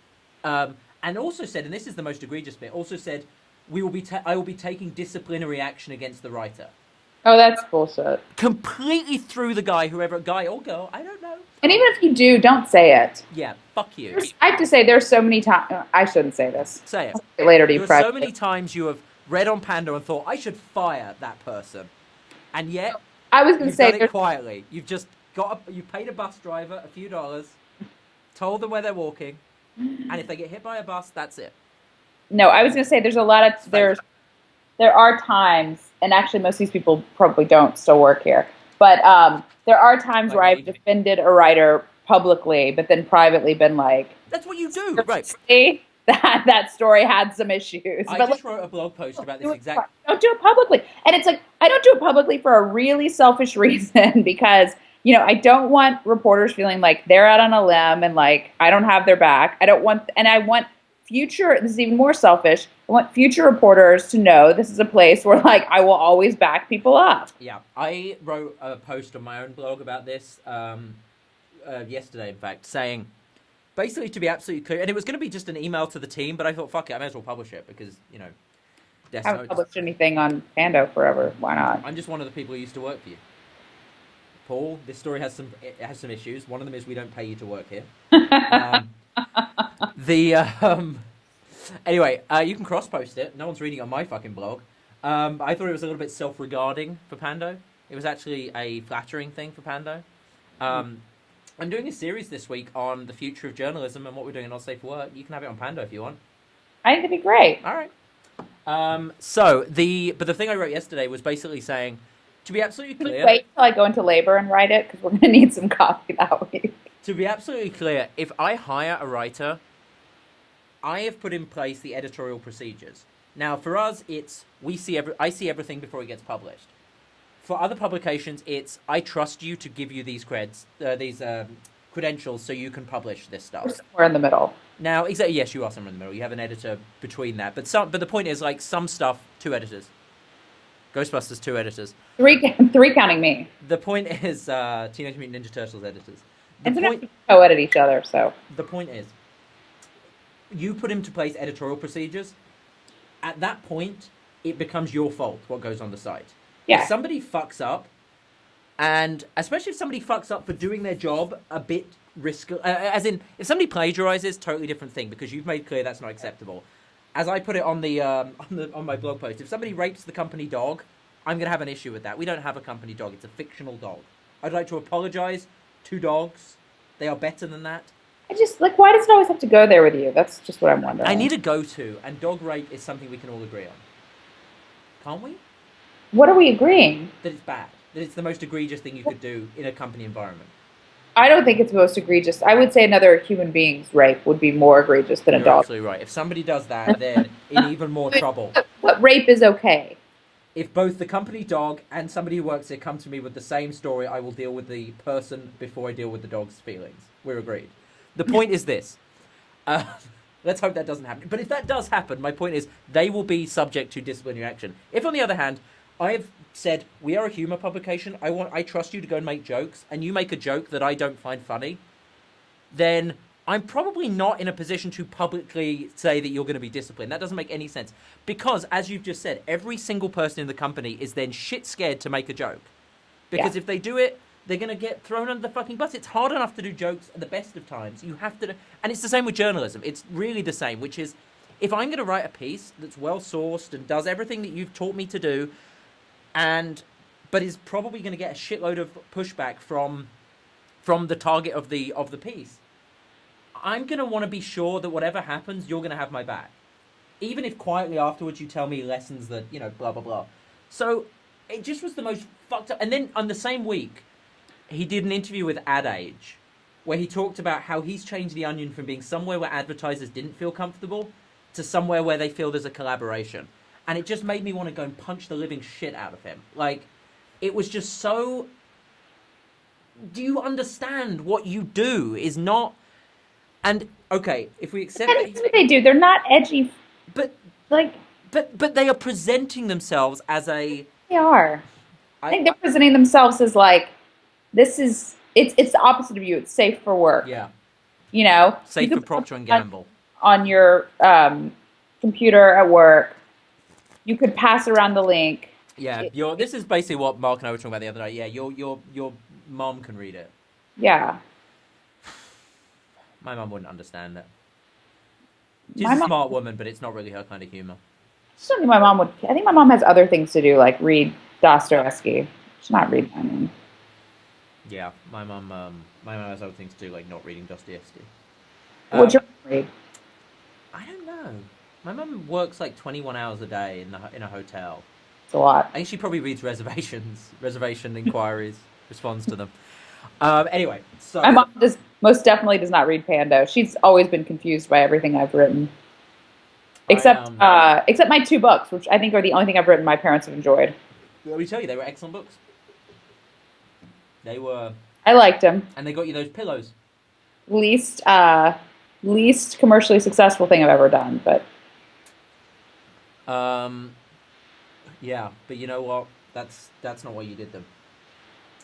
Speaker 2: And also said, and this is the most egregious bit, also said, I will be taking disciplinary action against the writer.
Speaker 1: Oh, that's bullshit.
Speaker 2: Completely threw the guy or girl, I don't know.
Speaker 1: And even if you do, don't say it.
Speaker 2: Yeah, fuck you.
Speaker 1: I have to say, there's so many times. I shouldn't say this.
Speaker 2: Say it.
Speaker 1: I'll say it later to you.
Speaker 2: There are so many times you have read on Panda and thought, I should fire that person. And yet,
Speaker 1: I was going to say,
Speaker 2: done it quietly. You've just you paid a bus driver a few dollars, told them where they're walking, and if they get hit by a bus, that's it.
Speaker 1: No, I was going to say there are times, and actually most of these people probably don't still work here, but there are times where I've defended a writer publicly, but then privately been like,
Speaker 2: that's what you do, right?
Speaker 1: That story had some issues.
Speaker 2: I just wrote a blog post about this exact.
Speaker 1: Don't do it publicly, and it's like I don't do it publicly for a really selfish reason because I don't want reporters feeling like they're out on a limb and like I don't have their back. I want future, this is even more selfish. I want future reporters to know this is a place where like I will always back people up.
Speaker 2: Yeah, I wrote a post on my own blog about this yesterday, in fact, saying basically to be absolutely clear, and it was going to be just an email to the team, but I thought, fuck it, I may as well publish it because, you know,
Speaker 1: I haven't published anything on Pando forever. Why not?
Speaker 2: I'm just one of the people who used to work for you. Paul, this story has some issues. One of them is we don't pay you to work here. Um, the Anyway, you can cross post it. No one's reading it on my fucking blog. I thought it was a little bit self-regarding for Pando. It was actually a flattering thing for Pando. I'm doing a series this week on the future of journalism and what we're doing in Not Safe for Work. You can have it on Pando if you want.
Speaker 1: I think it'd be great.
Speaker 2: All right. But the thing I wrote yesterday was basically saying, to be absolutely clear.
Speaker 1: Can we wait till I go into labor and write it because we're going to need some copy that week.
Speaker 2: To be absolutely clear, if I hire a writer, I have put in place the editorial procedures. Now, for us, it's I see everything before it gets published. For other publications, it's I trust you to give you these credentials so you can publish this stuff.
Speaker 1: We're somewhere in the middle.
Speaker 2: Now, exactly, yes, you are somewhere in the middle. You have an editor between that, but the point is, like, some stuff, 2 editors. Ghostbusters, 2 editors.
Speaker 1: 3 counting me.
Speaker 2: The point is, Teenage Mutant Ninja Turtles editors.
Speaker 1: And sometimes we co-edit each other, so.
Speaker 2: The point is, you put into place editorial procedures. At that point, it becomes your fault what goes on the site.
Speaker 1: Yeah.
Speaker 2: If somebody fucks up, and especially if somebody fucks up for doing their job a bit risky, as in, if somebody plagiarizes, totally different thing, because you've made clear that's not acceptable. As I put it on on my blog post, if somebody rapes the company dog, I'm going to have an issue with that. We don't have a company dog. It's a fictional dog. I'd like to apologize to dogs. They are better than that.
Speaker 1: I just, like, why does it always have to go there with you? That's just what I'm wondering.
Speaker 2: I need a go-to, and dog rape is something we can all agree on. Can't we?
Speaker 1: What are we agreeing?
Speaker 2: That it's bad. That it's the most egregious thing you could do in a company environment.
Speaker 1: I don't think it's the most egregious. I would say another human being's rape would be more egregious than a dog.
Speaker 2: You're absolutely right. If somebody does that, they're in even more trouble.
Speaker 1: But rape is okay.
Speaker 2: If both the company dog and somebody who works here come to me with the same story, I will deal with the person before I deal with the dog's feelings. We're agreed. The point is this. Let's hope that doesn't happen. But if that does happen, my point is they will be subject to disciplinary action. If, on the other hand, I have said, we are a humour publication, I trust you to go and make jokes, and you make a joke that I don't find funny, then I'm probably not in a position to publicly say that you're going to be disciplined. That doesn't make any sense. Because, as you've just said, every single person in the company is then shit scared to make a joke. Because if they do it, they're going to get thrown under the fucking bus. It's hard enough to do jokes at the best of times. You have to... And it's the same with journalism. It's really the same, which is, if I'm going to write a piece that's well-sourced and does everything that you've taught me to do, but is probably going to get a shitload of pushback from the target of the piece, I'm going to want to be sure that whatever happens, you're going to have my back. Even if quietly afterwards you tell me lessons that, you know, blah, blah, blah. So it just was the most fucked up. And then on the same week, he did an interview with Ad Age where he talked about how he's changed The Onion from being somewhere where advertisers didn't feel comfortable to somewhere where they feel there's a collaboration. And it just made me want to go and punch the living shit out of him. Like, it was just so... Do you understand what you do is not... And, okay, if we accept...
Speaker 1: That's what they do. They're not edgy.
Speaker 2: But,
Speaker 1: like...
Speaker 2: But they are presenting themselves as a...
Speaker 1: They are. I think they're presenting themselves as, like, this is... It's the opposite of you. It's safe for work.
Speaker 2: Yeah.
Speaker 1: You know?
Speaker 2: Safe for Procter & Gamble.
Speaker 1: On your computer at work. You could pass around the link.
Speaker 2: Yeah, this is basically what Mark and I were talking about the other night. Yeah, your mom can read it.
Speaker 1: Yeah.
Speaker 2: My mum wouldn't understand it. She's a smart woman, but it's not really her kind of humor.
Speaker 1: I don't think my mom would. I think my mom has other things to do, like read Dostoevsky. She's not reading. I mean.
Speaker 2: Yeah, my mum has other things to do, like not reading Dostoevsky.
Speaker 1: What'd your mom read?
Speaker 2: I don't know. My mum works like 21 hours a day in a hotel.
Speaker 1: It's a lot.
Speaker 2: I think she probably reads reservation inquiries, responds to them. Anyway, so...
Speaker 1: My mom most definitely does not read Pando. She's always been confused by everything I've written. Except my 2 books, which I think are the only thing I've written my parents have enjoyed.
Speaker 2: Let me tell you, they were excellent books. They were...
Speaker 1: I liked them.
Speaker 2: And they got you those pillows.
Speaker 1: Least least commercially successful thing I've ever done. But
Speaker 2: Um, yeah, but you know what? That's not why you did them.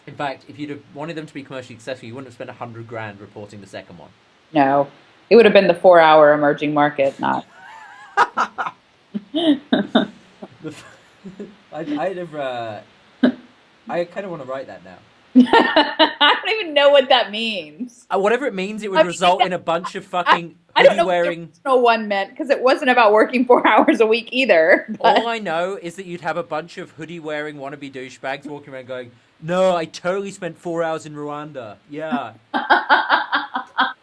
Speaker 2: In fact, if you'd have wanted them to be commercially successful, you wouldn't have spent 100 grand reporting the second one.
Speaker 1: no, it would have been the 4 hour emerging market, not.
Speaker 2: The I'd have. I kind of want to write that now.
Speaker 1: I don't even know what that means.
Speaker 2: Whatever it means, it would result in a bunch of
Speaker 1: I,
Speaker 2: fucking
Speaker 1: I don't
Speaker 2: hoodie
Speaker 1: know what the
Speaker 2: wearing.
Speaker 1: original one meant because it wasn't about working 4 hours a week either.
Speaker 2: All I know is that you'd have a bunch of hoodie wearing wannabe douchebags walking around going, "No, I totally spent 4 hours in Rwanda. Yeah, I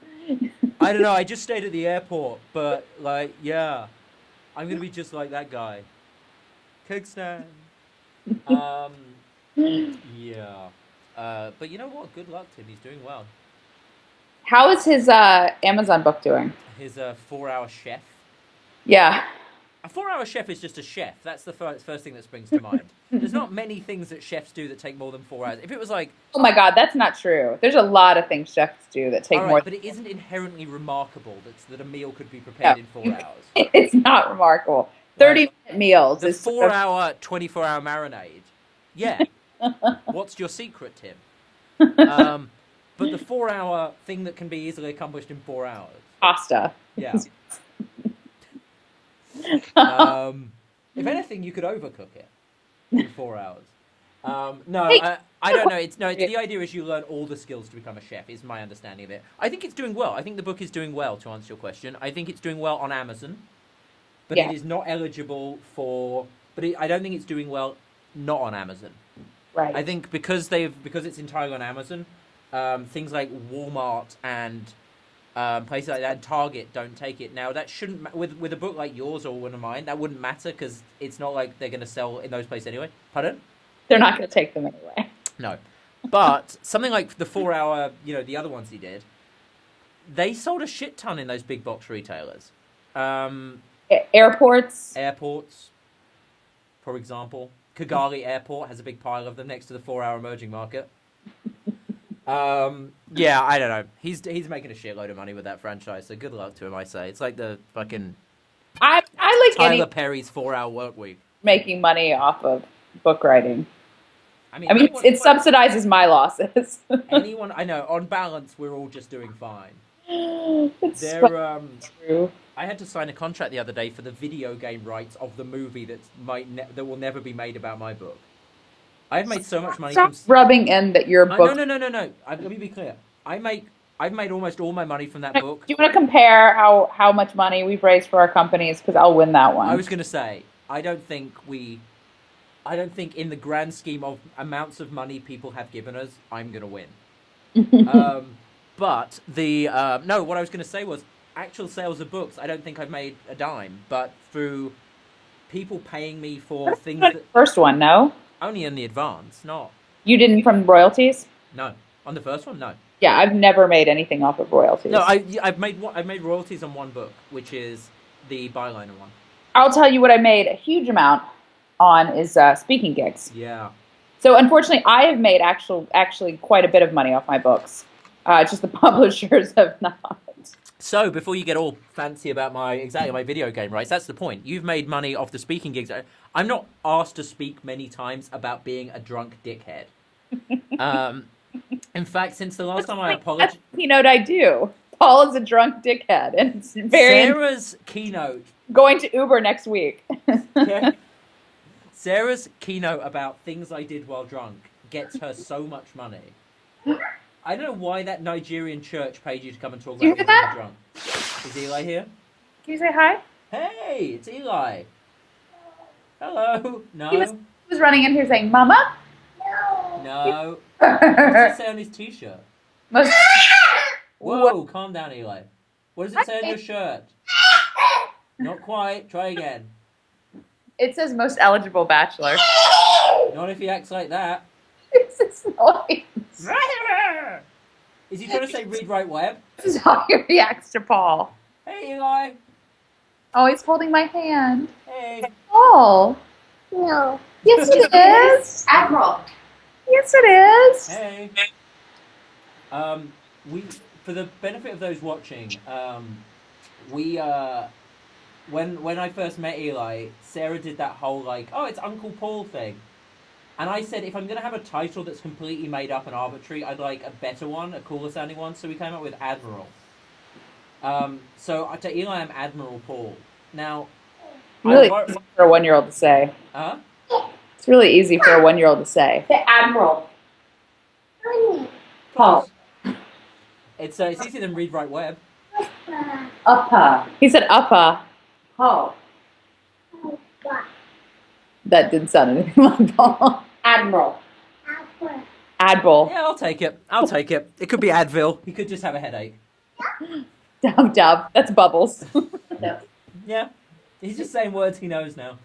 Speaker 2: don't know. I just stayed at the airport, but like, yeah, I'm gonna be just like that guy." Kickstand. Um, yeah. But you know what? Good luck to him. He's doing well.
Speaker 1: How is his Amazon book doing?
Speaker 2: His 4 hour chef.
Speaker 1: Yeah.
Speaker 2: A 4 hour chef is just a chef. That's the first thing that springs to mind. There's not many things that chefs do that take more than 4 hours. If it was like,
Speaker 1: Oh my God, that's not true. There's a lot of things chefs do that take
Speaker 2: all
Speaker 1: more.
Speaker 2: right, but it isn't inherently remarkable that a meal could be prepared in 4 hours.
Speaker 1: It's not remarkable.
Speaker 2: Like
Speaker 1: 30-minute meals
Speaker 2: the
Speaker 1: is
Speaker 2: 4 hour, 24 hour marinade. Yeah. What's your secret, Tim? But the 4 hour thing that can be easily accomplished in 4 hours.
Speaker 1: pasta.
Speaker 2: Yeah. If anything, you could overcook it in 4 hours. No,
Speaker 1: Hey,
Speaker 2: I don't know. It's the idea is you learn all the skills to become a chef. Is my understanding of it. I think it's doing well. I think the book is doing well. To answer your question, I think it's doing well on Amazon, but
Speaker 1: yeah,
Speaker 2: it is not eligible for. I don't think it's doing well not on Amazon.
Speaker 1: right.
Speaker 2: I think because it's entirely on Amazon, things like Walmart and places like that, and Target don't take it. Now that shouldn't with a book like yours or one of mine, that wouldn't matter because it's not like they're going to sell in those places anyway. Pardon?
Speaker 1: They're not going to take them anyway.
Speaker 2: No, but something like the 4 hour, the other ones he did, they sold a shit ton in those big box retailers,
Speaker 1: Airports.
Speaker 2: airports, for example. Kigali Airport has a big pile of them next to the 4 hour emerging market. Yeah, I don't know. He's making a shitload of money with that franchise, so good luck to him. I say it's like the fucking
Speaker 1: I like
Speaker 2: Tyler Perry's 4 hour work week.
Speaker 1: making money off of book writing.
Speaker 2: I mean,
Speaker 1: It subsidizes my losses.
Speaker 2: anyone I know. On balance, we're all just doing fine.
Speaker 1: It's
Speaker 2: They're
Speaker 1: true.
Speaker 2: I had to sign a contract the other day for the video game rights of the movie that will never be made about my book. I've made so much money
Speaker 1: Stop
Speaker 2: from
Speaker 1: rubbing in that your book.
Speaker 2: No. Let me be clear. I've made almost all my money from that book.
Speaker 1: Do you want to compare how much money we've raised for our companies? Because I'll win that one.
Speaker 2: I was going to say, I don't think in the grand scheme of amounts of money people have given us, I'm going to win. But no, what I was going to say was actual sales of books. I don't think I've made a dime, but through people paying me for things that
Speaker 1: First one, no?
Speaker 2: only in the advance, not
Speaker 1: You didn't from royalties?
Speaker 2: no on the first one, no.
Speaker 1: Yeah, I've never made anything off of royalties.
Speaker 2: No, I've made royalties on one book, which is the Byliner one.
Speaker 1: I'll tell you what I made a huge amount on is speaking gigs.
Speaker 2: Yeah.
Speaker 1: So unfortunately, I have made actually quite a bit of money off my books. Just the publishers have not.
Speaker 2: So before you get all fancy about my video game rights, that's the point. You've made money off the speaking gigs. I'm not asked to speak many times about being a drunk dickhead. In fact, since the last time I apologized,
Speaker 1: That's the keynote I do. Paul is a drunk dickhead, and it's
Speaker 2: Sarah's keynote.
Speaker 1: Going to Uber next week.
Speaker 2: Yeah. Sarah's keynote about things I did while drunk gets her so much money. I don't know why that Nigerian church paid you to come and talk
Speaker 1: Do you
Speaker 2: about
Speaker 1: hear
Speaker 2: when
Speaker 1: that?
Speaker 2: you're drunk. Is Eli here?
Speaker 1: Can you say hi?
Speaker 2: Hey, it's Eli. Hello. No.
Speaker 1: He was running in here saying, "Mama."
Speaker 2: No. What's it say on his t-shirt?
Speaker 1: Most-
Speaker 2: Whoa, calm down, Eli. What does it say on your shirt? Not quite. Try again.
Speaker 1: It says most eligible bachelor.
Speaker 2: Not if he acts like that.
Speaker 1: It's this noise.
Speaker 2: Is he trying to say read, write, web?
Speaker 1: This is how he reacts to Paul.
Speaker 2: Hey, Eli.
Speaker 1: Oh, he's holding my hand.
Speaker 2: Hey.
Speaker 1: Paul. No. Yes, it is.
Speaker 3: Admiral.
Speaker 1: Yes, it is.
Speaker 2: Hey. We for the benefit of those watching, we when I first met Eli, Sarah did that whole like, oh, it's Uncle Paul thing. And I said, if I'm going to have a title that's completely made up and arbitrary, I'd like a better one, a cooler sounding one. So we came up with Admiral. So to Eli, I'm Admiral Paul. Now,
Speaker 1: Really easy for a 1-year-old to say.
Speaker 2: Huh?
Speaker 1: It's really easy for a 1-year-old to say.
Speaker 3: The Admiral.
Speaker 2: Close. It's easier than read, write, web.
Speaker 3: Upper.
Speaker 1: He said uppa.
Speaker 3: Oh.
Speaker 1: That didn't sound anything like Paul.
Speaker 3: Admiral.
Speaker 1: Admiral.
Speaker 2: Yeah, I'll take it. I'll take it. It could be Advil. He could just have a headache.
Speaker 1: Dub dub. That's Bubbles.
Speaker 3: No.
Speaker 2: Yeah. He's just saying words he knows now.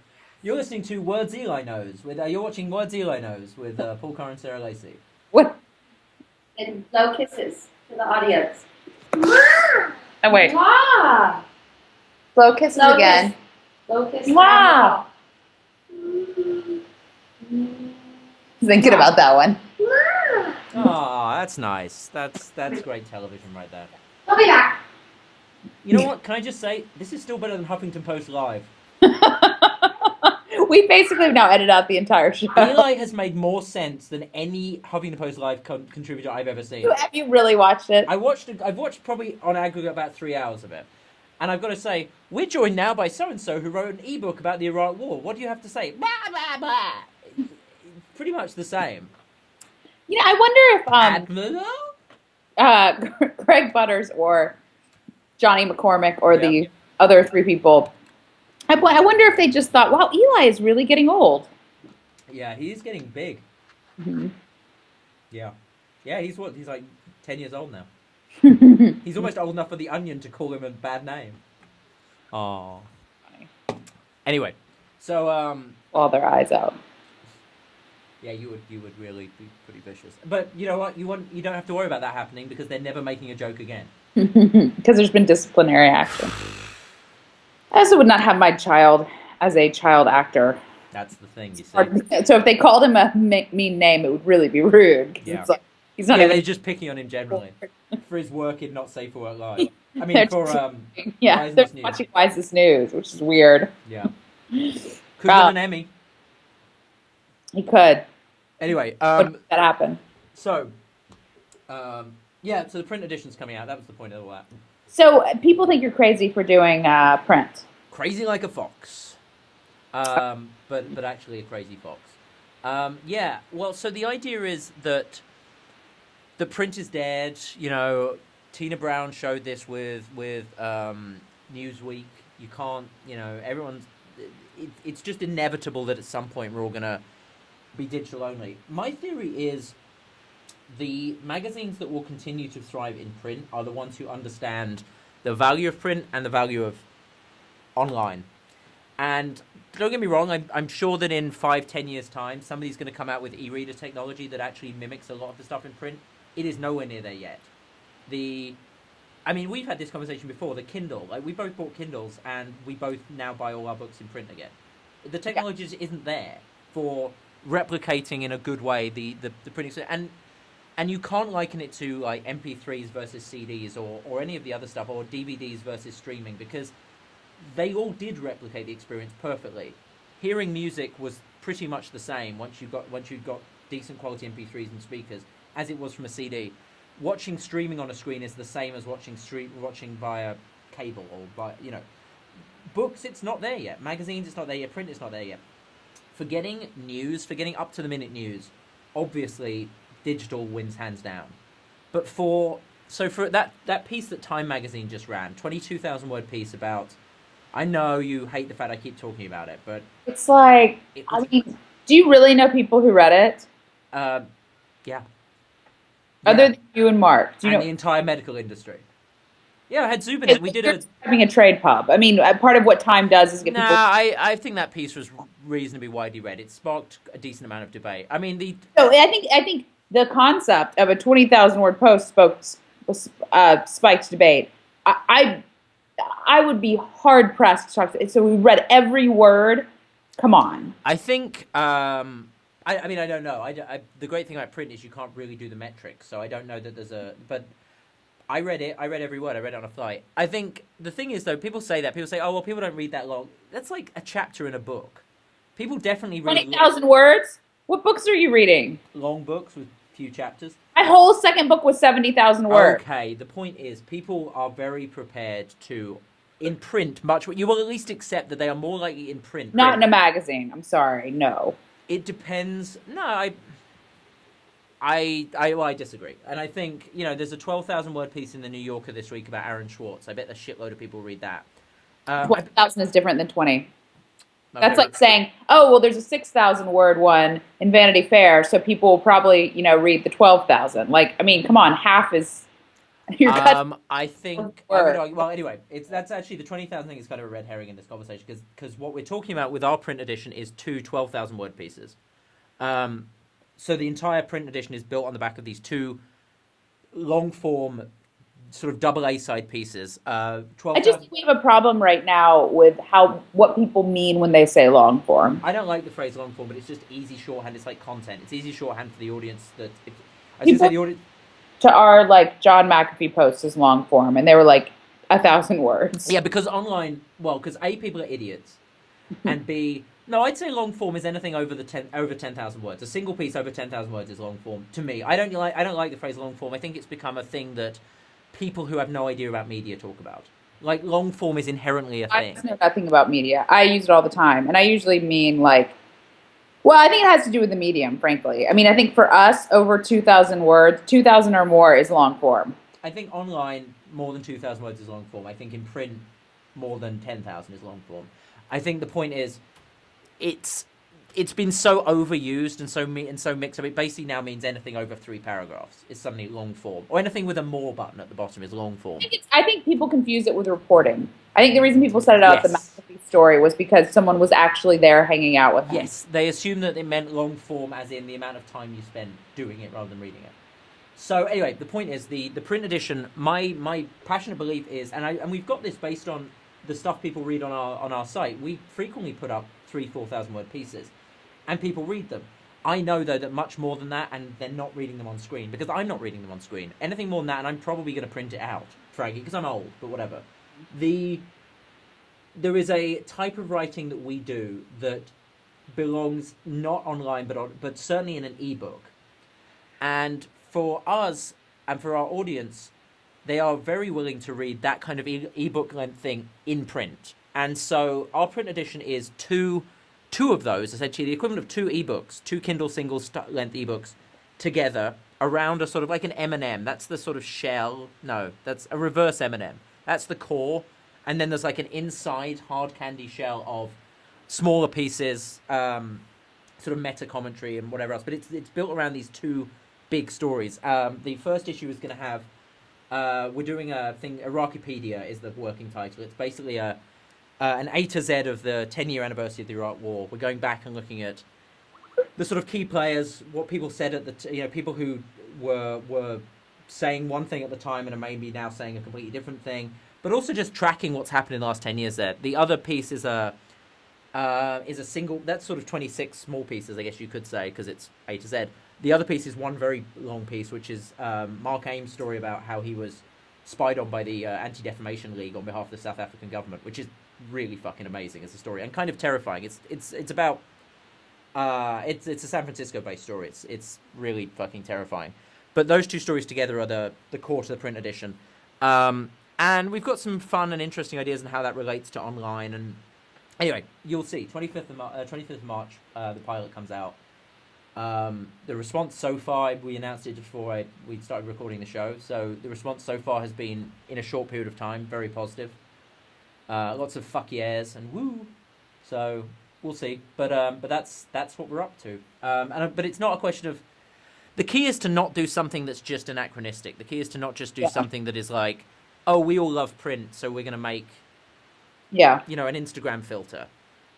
Speaker 2: You're listening to Words Eli Knows. You're watching Words Eli Knows with Paul Carr and Sarah Lacey.
Speaker 1: What?
Speaker 3: And blow kisses to the audience.
Speaker 1: Oh, wait.
Speaker 3: Wow.
Speaker 1: Blow kisses
Speaker 3: Blow
Speaker 1: again.
Speaker 3: kiss. Blow kiss.
Speaker 1: Wow. Thinking about that one.
Speaker 2: Oh, that's nice. That's great television right there.
Speaker 3: I'll be back.
Speaker 2: You know what? Can I just say, this is still better than Huffington Post Live.
Speaker 1: We basically have now edited out the entire show.
Speaker 2: Eli has made more sense than any Huffington Post Live contributor I've ever seen.
Speaker 1: Have you really watched it?
Speaker 2: I've watched probably on aggregate about 3 hours of it. And I've got to say, we're joined now by so-and-so who wrote an ebook about the Iraq War. What do you have to say? Blah, blah, blah. Pretty much the same.
Speaker 1: You know, I wonder if Greg Butters or Johnny McCormick or the other 3 people, I wonder if they just thought, wow, Eli is really getting old.
Speaker 2: Yeah, he's getting big.
Speaker 1: Mm-hmm.
Speaker 2: Yeah. Yeah, he's like 10 years old now. He's almost old enough for the Onion to call him a bad name. Oh. Anyway, so
Speaker 1: Claw their eyes out.
Speaker 2: yeah, you would really be pretty vicious. But you know what? You don't have to worry about that happening because they're never making a joke again.
Speaker 1: Because there's been disciplinary action. I also would not have my child as a child actor.
Speaker 2: That's the thing, you see.
Speaker 1: So if they called him a mean name, it would really be rude.
Speaker 2: Yeah.
Speaker 1: It's like, he's not
Speaker 2: Yeah,
Speaker 1: even...
Speaker 2: they're just picking on him generally for his work in Not Safe for Work Live. I mean, for
Speaker 1: yeah, they're watching Why Is This News, which is weird.
Speaker 2: Yeah, could win an Emmy.
Speaker 1: He could.
Speaker 2: Anyway,
Speaker 1: that happened.
Speaker 2: So, yeah, so the print edition's coming out. That was the point of all that.
Speaker 1: So people think you're crazy for doing print.
Speaker 2: Crazy like a fox, but actually a crazy fox. Yeah. Well, so the idea is that the print is dead. You know, Tina Brown showed this with Newsweek. You can't. You know, everyone's. It's just inevitable that at some point we're all gonna be digital only. My theory is the magazines that will continue to thrive in print are the ones who understand the value of print and the value of online. And don't get me wrong, I'm sure that in 5-10 years' time, somebody's going to come out with e-reader technology that actually mimics a lot of the stuff in print. It is nowhere near there yet. I mean, we've had this conversation before, the Kindle. Like, we both bought Kindles, and we both now buy all our books in print again. The technology just isn't there for replicating in a good way the printing. And you can't liken it to like MP3s versus CDs or any of the other stuff, or DVDs versus streaming, because they all did replicate the experience perfectly. Hearing music was pretty much the same once you got decent quality MP3s and speakers as it was from a CD. Watching streaming on a screen is the same as watching via cable or by books. It's not there yet. Magazines, it's not there yet. Print, it's not there yet. Forgetting up to the minute news, obviously digital wins hands down. But for that piece that Time magazine just ran, 22,000 word piece about, I know you hate the fact I keep talking about it, but
Speaker 1: it's like, I mean, do you really know people who read it?
Speaker 2: Yeah.
Speaker 1: Other than you and Mark, do you know
Speaker 2: the entire medical industry? Yeah, I had Zubin in it. We did
Speaker 1: having a trade pub. I mean, part of what Time does is get people.
Speaker 2: I think that piece was reasonably widely read. It sparked a decent amount of debate. I mean,
Speaker 1: So I think the concept of a 20,000 word post spiked debate. I would be hard pressed to talk to. So we read every word. Come on.
Speaker 2: I think. I mean, I don't know. The great thing about print is you can't really do the metrics, so I don't know that there's a. But I read it. I read every word. I read it on a flight. I think the thing is, though, people say that. People say, oh, well, people don't read that long. That's like a chapter in a book. People definitely read
Speaker 1: 20,000 words? What books are you reading?
Speaker 2: long books with few chapters.
Speaker 1: My whole second book was 70,000 words.
Speaker 2: Okay, the point is, people are very prepared to, in print, much. You will at least accept that they are more likely in print.
Speaker 1: Not in a magazine. I'm sorry. No.
Speaker 2: It depends. No, well, I disagree. And I think, there's a 12,000 word piece in the New Yorker this week about Aaron Schwartz. I bet a shitload of people read that.
Speaker 1: 12,000 is different than 20.
Speaker 2: Okay.
Speaker 1: That's like saying, oh, well, there's a 6,000 word one in Vanity Fair, so people will probably, read the 12,000. Like, I mean, come on, half is your cut.
Speaker 2: I think I would argue, well, anyway, that's actually the 20,000 thing is kind of a red herring in this conversation because what we're talking about with our print edition is two 12,000 word pieces. So the entire print edition is built on the back of these two long form sort of double A side pieces. 12,
Speaker 1: I just think we have a problem right now with what people mean when they say long form.
Speaker 2: I don't like the phrase long form, but it's just easy shorthand. It's like content. It's easy shorthand for the audience.
Speaker 1: To our like John McAfee post is long form, and they were like 1,000 words.
Speaker 2: Yeah, because online, because A, people are idiots, and B, no, I'd say long form is anything over 10,000 words. A single piece over 10,000 words is long form to me. I don't like the phrase long form. I think it's become a thing that people who have no idea about media talk about. Like, long form is inherently a thing.
Speaker 1: I know nothing about media. I use it all the time, and I usually mean like, well, I think it has to do with the medium, frankly. I mean, I think for us, over 2,000 words, 2,000 or more is long form.
Speaker 2: I think online, more than 2,000 words is long form. I think in print, more than 10,000 is long form. I think the point is, it's been so overused and so mixed up. It basically now means anything over 3 paragraphs is suddenly long form, or anything with a more button at the bottom is long form.
Speaker 1: I think people confuse it with reporting. I think the reason people set it out the McAfee story was because someone was actually there hanging out with him.
Speaker 2: Yes, they assumed that it meant long form as in the amount of time you spend doing it rather than reading it. So anyway, the point is the print edition. My passionate belief is, and we've got this based on the stuff people read on our site. We frequently put up 3,000-4,000 word pieces, and people read them. I know though that much more than that, and they're not reading them on screen because I'm not reading them on screen. Anything more than that, and I'm probably going to print it out, Fraggy, because I'm old, but whatever. There is a type of writing that we do that belongs not online, but certainly in an ebook. And for us and for our audience, they are very willing to read that kind of ebook length thing in print. And so our print edition is two of those, essentially the equivalent of 2 ebooks, 2 Kindle single length ebooks together around a sort of like an M&M. That's the sort of shell. No, that's a reverse M&M. That's the core. And then there's like an inside hard candy shell of smaller pieces, sort of meta commentary and whatever else. But it's built around these 2 big stories. The first issue is going to have, we're doing a thing, Iraqipedia is the working title. It's basically an A to Z of the 10-year anniversary of the Iraq War. We're going back and looking at the sort of key players, what people said at the, people who were saying one thing at the time and are maybe now saying a completely different thing, but also just tracking what's happened in the last 10 years there. The other piece is a single, that's sort of 26 small pieces, I guess you could say, because it's A to Z. The other piece is one very long piece, which is Mark Ames' story about how he was spied on by the Anti-Defamation League on behalf of the South African government, which is really fucking amazing as a story and kind of terrifying. It's about it's a San Francisco-based story. It's really fucking terrifying. But those 2 stories together are the core to the print edition. And we've got some fun and interesting ideas on how that relates to online. And anyway, you'll see. 25th of March, the pilot comes out. The response so far, we announced it before we started recording the show. So the response so far has been, in a short period of time, very positive. Lots of fuck yeahs and woo. So we'll see. But that's what we're up to. But it's not a question of. The key is to not do something that's just anachronistic. The key is to not just do something that is like, oh, we all love print, so we're going to make, an Instagram filter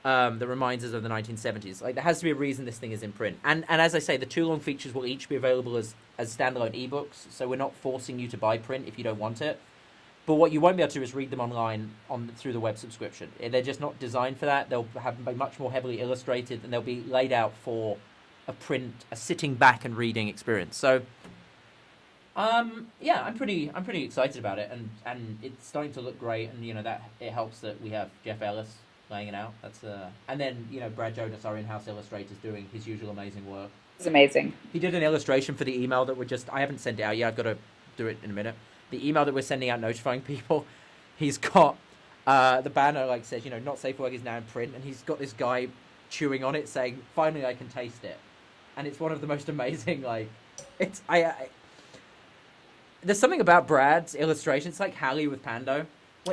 Speaker 2: that reminds us of the 1970s. Like, there has to be a reason this thing is in print. And as I say, the 2 long features will each be available as standalone ebooks, so we're not forcing you to buy print if you don't want it. But what you won't be able to do is read them online through the web subscription. They're just not designed for that. They'll be much more heavily illustrated, and they'll be laid out for a sitting back and reading experience. So Yeah, I'm pretty excited about it, and it's starting to look great, and that it helps that we have Jeff Ellis laying it out. That's and then Brad Jonas, our in-house illustrator, is doing his usual amazing work.
Speaker 1: It's amazing.
Speaker 2: He did an illustration for the email that I haven't sent it out yet. I've got to do it in a minute. The email that we're sending out notifying people, he's got the banner says not safe for work is now in print, and he's got this guy chewing on it saying finally I can taste it, and it's one of the most amazing it's I there's something about Brad's illustration. It's like Hallie with Pando.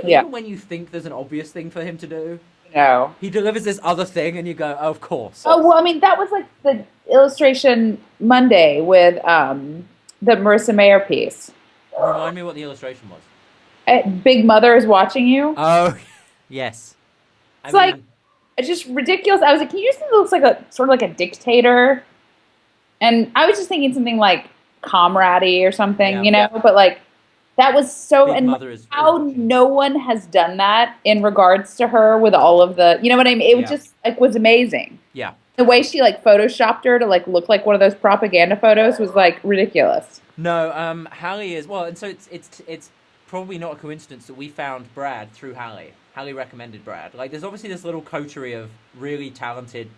Speaker 1: Yeah.
Speaker 2: Even when you think there's an obvious thing for him to do,
Speaker 1: No.
Speaker 2: he delivers this other thing, and you go, oh, of course.
Speaker 1: Oh, well, I mean, that was like the illustration Monday with the Marissa Mayer piece.
Speaker 2: Remind me what the illustration was.
Speaker 1: Big Mother is watching you.
Speaker 2: Oh, yes.
Speaker 1: It's just ridiculous. I was like, can you see it looks like a sort of like a dictator? And I was just thinking something like comradey or something,
Speaker 2: Yeah.
Speaker 1: but that was so,
Speaker 2: Big
Speaker 1: and
Speaker 2: Mother is
Speaker 1: how no one has done that in regards to her with all of the, what I mean? It was just was amazing.
Speaker 2: Yeah.
Speaker 1: The way she photoshopped her to look like one of those propaganda photos was ridiculous.
Speaker 2: No, Hallie is and so it's probably not a coincidence that we found Brad through Hallie. Hallie recommended Brad. There's obviously this little coterie of really talented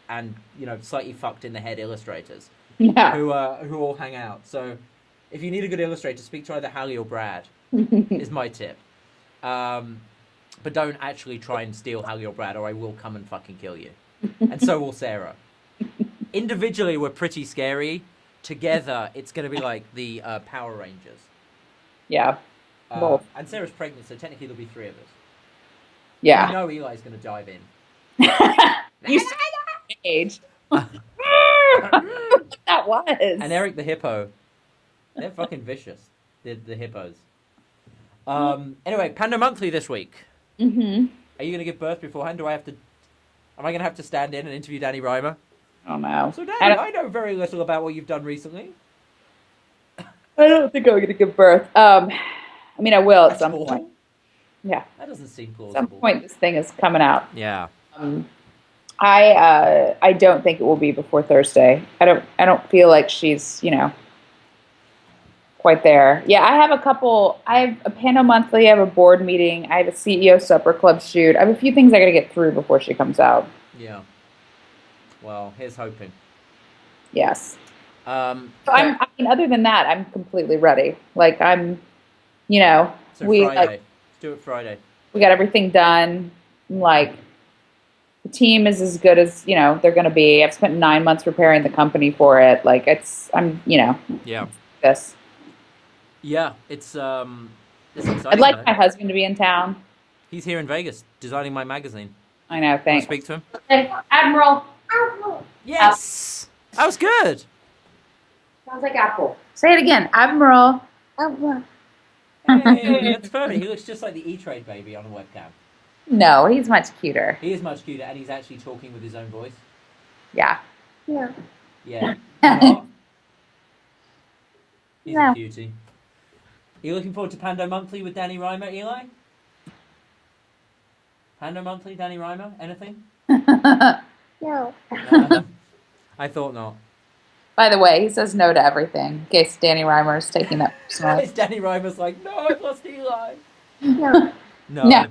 Speaker 2: and slightly fucked in the head illustrators.
Speaker 1: Yeah.
Speaker 2: Who all hang out. So if you need a good illustrator, speak to either Hallie or Brad. Is my tip. But don't actually try and steal Hallie or Brad, or I will come and fucking kill you. And so will Sarah. Individually, we're pretty scary. Together, it's going to be like the Power Rangers.
Speaker 1: Yeah.
Speaker 2: And Sarah's pregnant, so technically there'll be 3 of us.
Speaker 1: Yeah.
Speaker 2: You know Eli's going to dive in.
Speaker 1: You see my age. That was.
Speaker 2: And Eric the hippo. They're fucking vicious. The hippos. Anyway, Panda Monthly this week.
Speaker 1: Mm-hmm.
Speaker 2: Are you going to give birth beforehand? Am I going to have to stand in and interview Danny Reimer?
Speaker 1: Oh, no.
Speaker 2: So, Danny, I know very little about what you've done recently.
Speaker 1: I don't think I'm going to give birth. I mean, I will at some point. Yeah.
Speaker 2: That doesn't seem plausible.
Speaker 1: At some point, this thing is coming out.
Speaker 2: Yeah.
Speaker 1: I don't think it will be before Thursday. I don't feel like she's, quite there. Yeah, I have a Pando Monthly, I have a board meeting, I have a CEO Supper Club shoot. I have a few things I got to get through before she comes out.
Speaker 2: Yeah. Well, here's hoping.
Speaker 1: Yes.
Speaker 2: I
Speaker 1: mean, other than that, I'm completely ready. I'm,
Speaker 2: so
Speaker 1: we
Speaker 2: Friday. Let's do it Friday.
Speaker 1: We got everything done. The team is as good as they're going to be. I've spent 9 months preparing the company for it.
Speaker 2: Yeah.
Speaker 1: This.
Speaker 2: Yeah, it's exciting.
Speaker 1: I'd like my husband to be in town.
Speaker 2: He's here in Vegas designing my magazine.
Speaker 1: I know. Thanks.
Speaker 2: Speak to him.
Speaker 3: Hey, Admiral.
Speaker 2: Yes, that was good.
Speaker 3: Sounds like Apple.
Speaker 1: Say it again, Admiral.
Speaker 2: Hey, that's perfect. He looks just like the E-Trade baby on a webcam.
Speaker 1: No, he's much cuter.
Speaker 2: He is much cuter, and he's actually talking with his own voice.
Speaker 1: Yeah.
Speaker 3: Yeah.
Speaker 2: Yeah. He's
Speaker 1: No.
Speaker 2: a cutie. Are you looking forward to Pando Monthly with Danny Reimer, Eli? Pando Monthly, Danny Reimer, anything?
Speaker 3: No.
Speaker 2: No. I thought not.
Speaker 1: By the way, he says no to everything. In case Danny Reimer is taking that personally.
Speaker 2: Danny Reimer's like, no, I've lost Eli.
Speaker 3: No.
Speaker 2: No.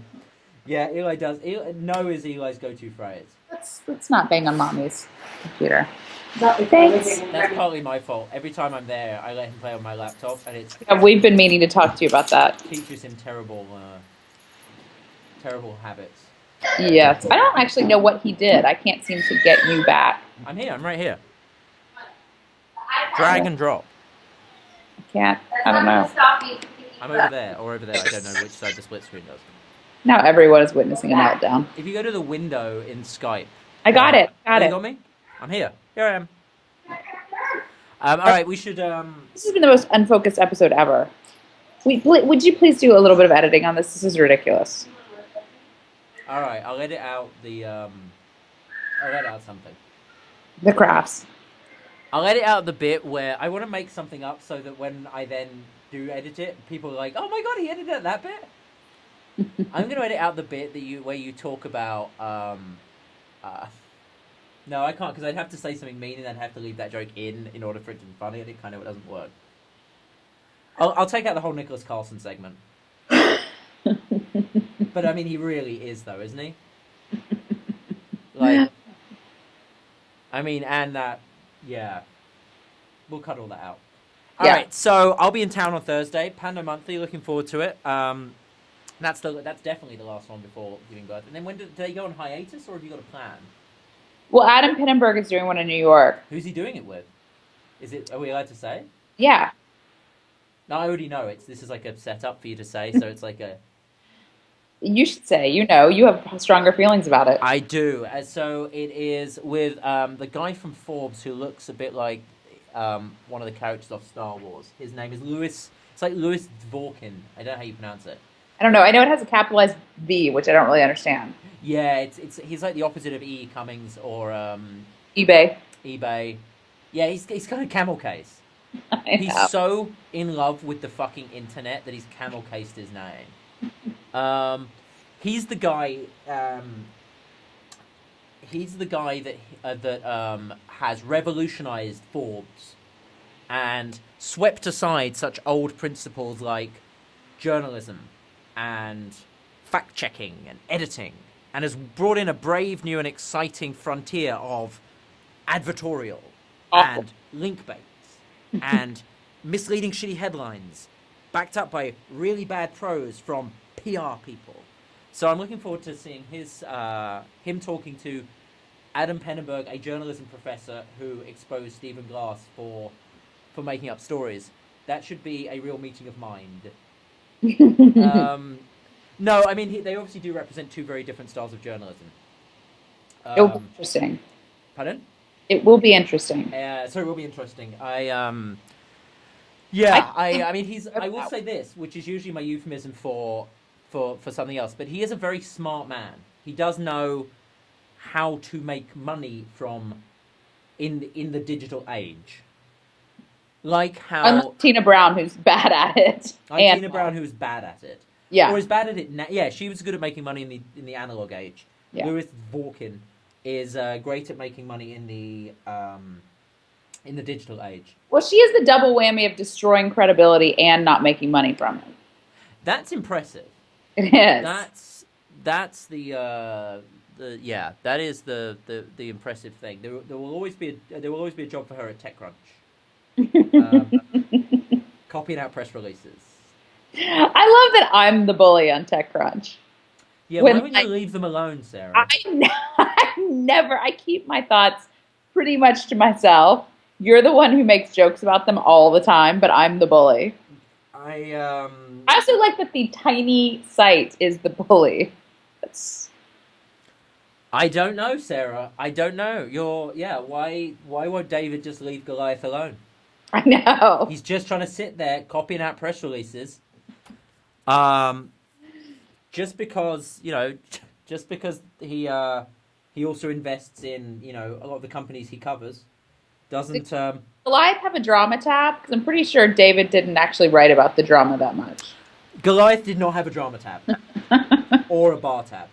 Speaker 2: Yeah, Eli does. No is Eli's go-to phrase.
Speaker 1: Let's not bang on mommy's computer.
Speaker 3: Thanks.
Speaker 2: That's partly my fault. Every time I'm there, I let him play on my laptop, and it
Speaker 1: Yeah, we've been meaning to talk to you about that.
Speaker 2: teaches him terrible habits.
Speaker 1: Yes. I don't actually know what he did. I can't seem to get you back.
Speaker 2: I'm here. I'm right here. Drag and drop.
Speaker 1: I don't know.
Speaker 2: I'm over there or over there. I don't know which side the split screen does.
Speaker 1: Now everyone is witnessing a meltdown.
Speaker 2: If you go to the window in Skype,
Speaker 1: I got it. Got
Speaker 2: you
Speaker 1: it.
Speaker 2: got me? I'm here. Here I am. All right, we should.
Speaker 1: This has been the most unfocused episode ever. Would you please do a little bit of editing on this? This is ridiculous.
Speaker 2: All right, I'll edit out the. I'll edit out something.
Speaker 1: The crafts.
Speaker 2: I'll edit out the bit where I want to make something up so that when I then do edit it, people are like, "Oh my god, he edited out that bit." I'm going to edit out the bit where you talk about. No, I can't because I'd have to say something mean and I'd have to leave that joke in order for it to be funny, and it kind of doesn't work. I'll take out the whole Nicholas Carlson segment. But I mean, he really is, though, isn't he? Like, I mean, and that, yeah, we'll cut all that out. All right, so I'll be in town on Thursday. Pando Monthly, looking forward to it. That's definitely the last one before giving birth. And then when do they go on hiatus, or have you got a plan?
Speaker 1: Well, Adam Pinnenberg is doing one in New York.
Speaker 2: Who's he doing it with? Are we allowed to say?
Speaker 1: Yeah.
Speaker 2: No, I already know. This is like a setup for you to say, so it's like a.
Speaker 1: You should say, you have stronger feelings about it.
Speaker 2: I do. So it is with the guy from Forbes who looks a bit like one of the characters off Star Wars. His name is Louis. It's like Louis Dvorkin. I don't know how you pronounce it.
Speaker 1: I don't know. I know it has a capitalized V, which I don't really understand.
Speaker 2: Yeah, he's like the opposite of E. Cummings or
Speaker 1: eBay.
Speaker 2: Yeah, he's kind of camel case. He's so in love with the fucking internet that he's camel cased his name. He's the guy. He's the guy that has revolutionized Forbes and swept aside such old principles like journalism and fact checking and editing, and has brought in a brave new and exciting frontier of advertorial and link baits and misleading shitty headlines backed up by really bad prose from PR people. So I'm looking forward to seeing him talking to Adam Pinnenberg, a journalism professor who exposed Stephen Glass for making up stories. That should be a real meeting of mind. No, I mean, they obviously do represent two very different styles of journalism.
Speaker 1: It will be interesting.
Speaker 2: Pardon?
Speaker 1: It will be interesting.
Speaker 2: So it will be interesting. I mean, I will say this, which is usually my euphemism for something else, but he is a very smart man. He does know how to make money in the digital age. Like how
Speaker 1: Unlike Tina Brown, who's bad at it.
Speaker 2: Tina Brown, who's bad at it.
Speaker 1: Yeah.
Speaker 2: Or is bad at it now. Yeah, she was good at making money in the analog age.
Speaker 1: Yeah.
Speaker 2: Louis Dvorkin is great at making money in the digital age.
Speaker 1: Well, she is the double whammy of destroying credibility and not making money from it.
Speaker 2: That's impressive.
Speaker 1: It is.
Speaker 2: That's that is the impressive thing. There will always be a job for her at TechCrunch. Copying out press releases.
Speaker 1: I love that I'm the bully on TechCrunch.
Speaker 2: Yeah, why wouldn't you leave them alone, Sarah?
Speaker 1: I keep my thoughts pretty much to myself. You're the one who makes jokes about them all the time, but I'm the bully.
Speaker 2: I
Speaker 1: also like that the tiny site is the bully.
Speaker 2: I don't know, Sarah. I don't know. Why won't David just leave Goliath alone?
Speaker 1: I know.
Speaker 2: He's just trying to sit there copying out press releases. Just because he also invests in, a lot of the companies he covers. Doesn't
Speaker 1: Goliath have a drama tab? Because I'm pretty sure David didn't actually write about the drama that much.
Speaker 2: Goliath did not have a drama tab. Or a bar tab.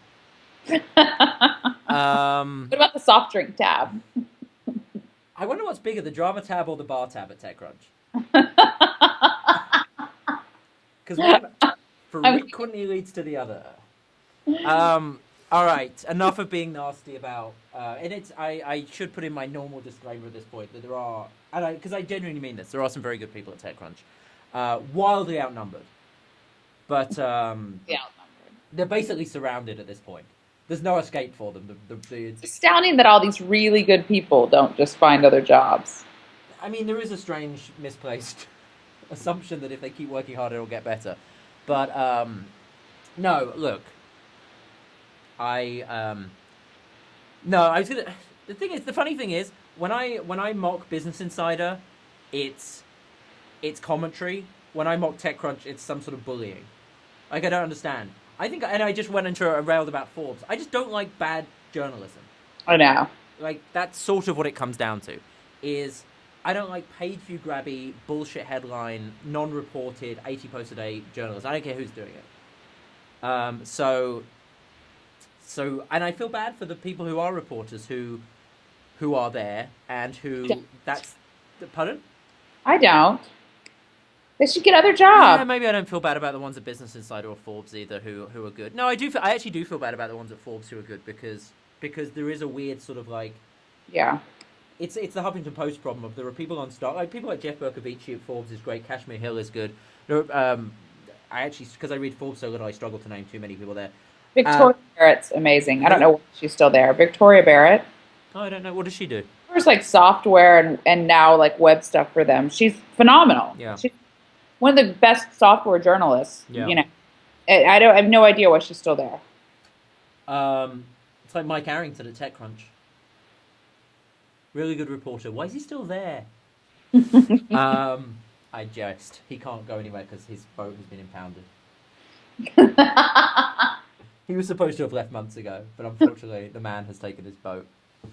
Speaker 1: What about the soft drink tab?
Speaker 2: I wonder what's bigger, the drama tab or the bar tab at TechCrunch. Because one frequently leads to the other. All right, enough of being nasty about. And I should put in my normal disclaimer at this point that there are, because I genuinely mean this, there are some very good people at TechCrunch, wildly outnumbered, but they're basically surrounded at this point. There's no escape for them.
Speaker 1: It's astounding that all these really good people don't just find other jobs.
Speaker 2: I mean, there is a strange, misplaced assumption that if they keep working hard, it'll get better. But, no, look. The funny thing is, when I mock Business Insider, it's commentary. When I mock TechCrunch, it's some sort of bullying. Like, I don't understand. I just went into a railed about Forbes. I just don't like bad journalism.
Speaker 1: I know.
Speaker 2: Like, that's sort of what it comes down to. Is I don't like page view grabby, bullshit headline, non-reported, 80 posts a day journalism. I don't care who's doing it. So, and I feel bad for the people who are reporters who are there and who pardon?
Speaker 1: I don't. They should get other
Speaker 2: Yeah,
Speaker 1: jobs.
Speaker 2: maybe I don't feel bad about the ones at Business Insider or Forbes either, who are good. No, I do. I actually do feel bad about the ones at Forbes who are good because there is a weird sort of like
Speaker 1: Yeah.
Speaker 2: it's the Huffington Post problem of there are people on stock like people like Jeff Bercovici at Forbes is great. Kashmir Hill is good. I actually because I read Forbes so little, I struggle to name too many people there. Um,
Speaker 1: Victoria Barrett's amazing. I don't
Speaker 2: who?
Speaker 1: know if she's still there. Victoria Barrett.
Speaker 2: Oh, I don't know. What does she do?
Speaker 1: There's like software and now like web stuff for them. She's phenomenal.
Speaker 2: Yeah,
Speaker 1: She's one of the best software journalists.
Speaker 2: yeah.
Speaker 1: I have no idea why she's still there.
Speaker 2: It's like Mike Arrington at TechCrunch. Really good reporter. Why is he still there? I jest. He can't go anywhere because his boat has been impounded. He was supposed to have left months ago, but unfortunately, the man has taken his boat.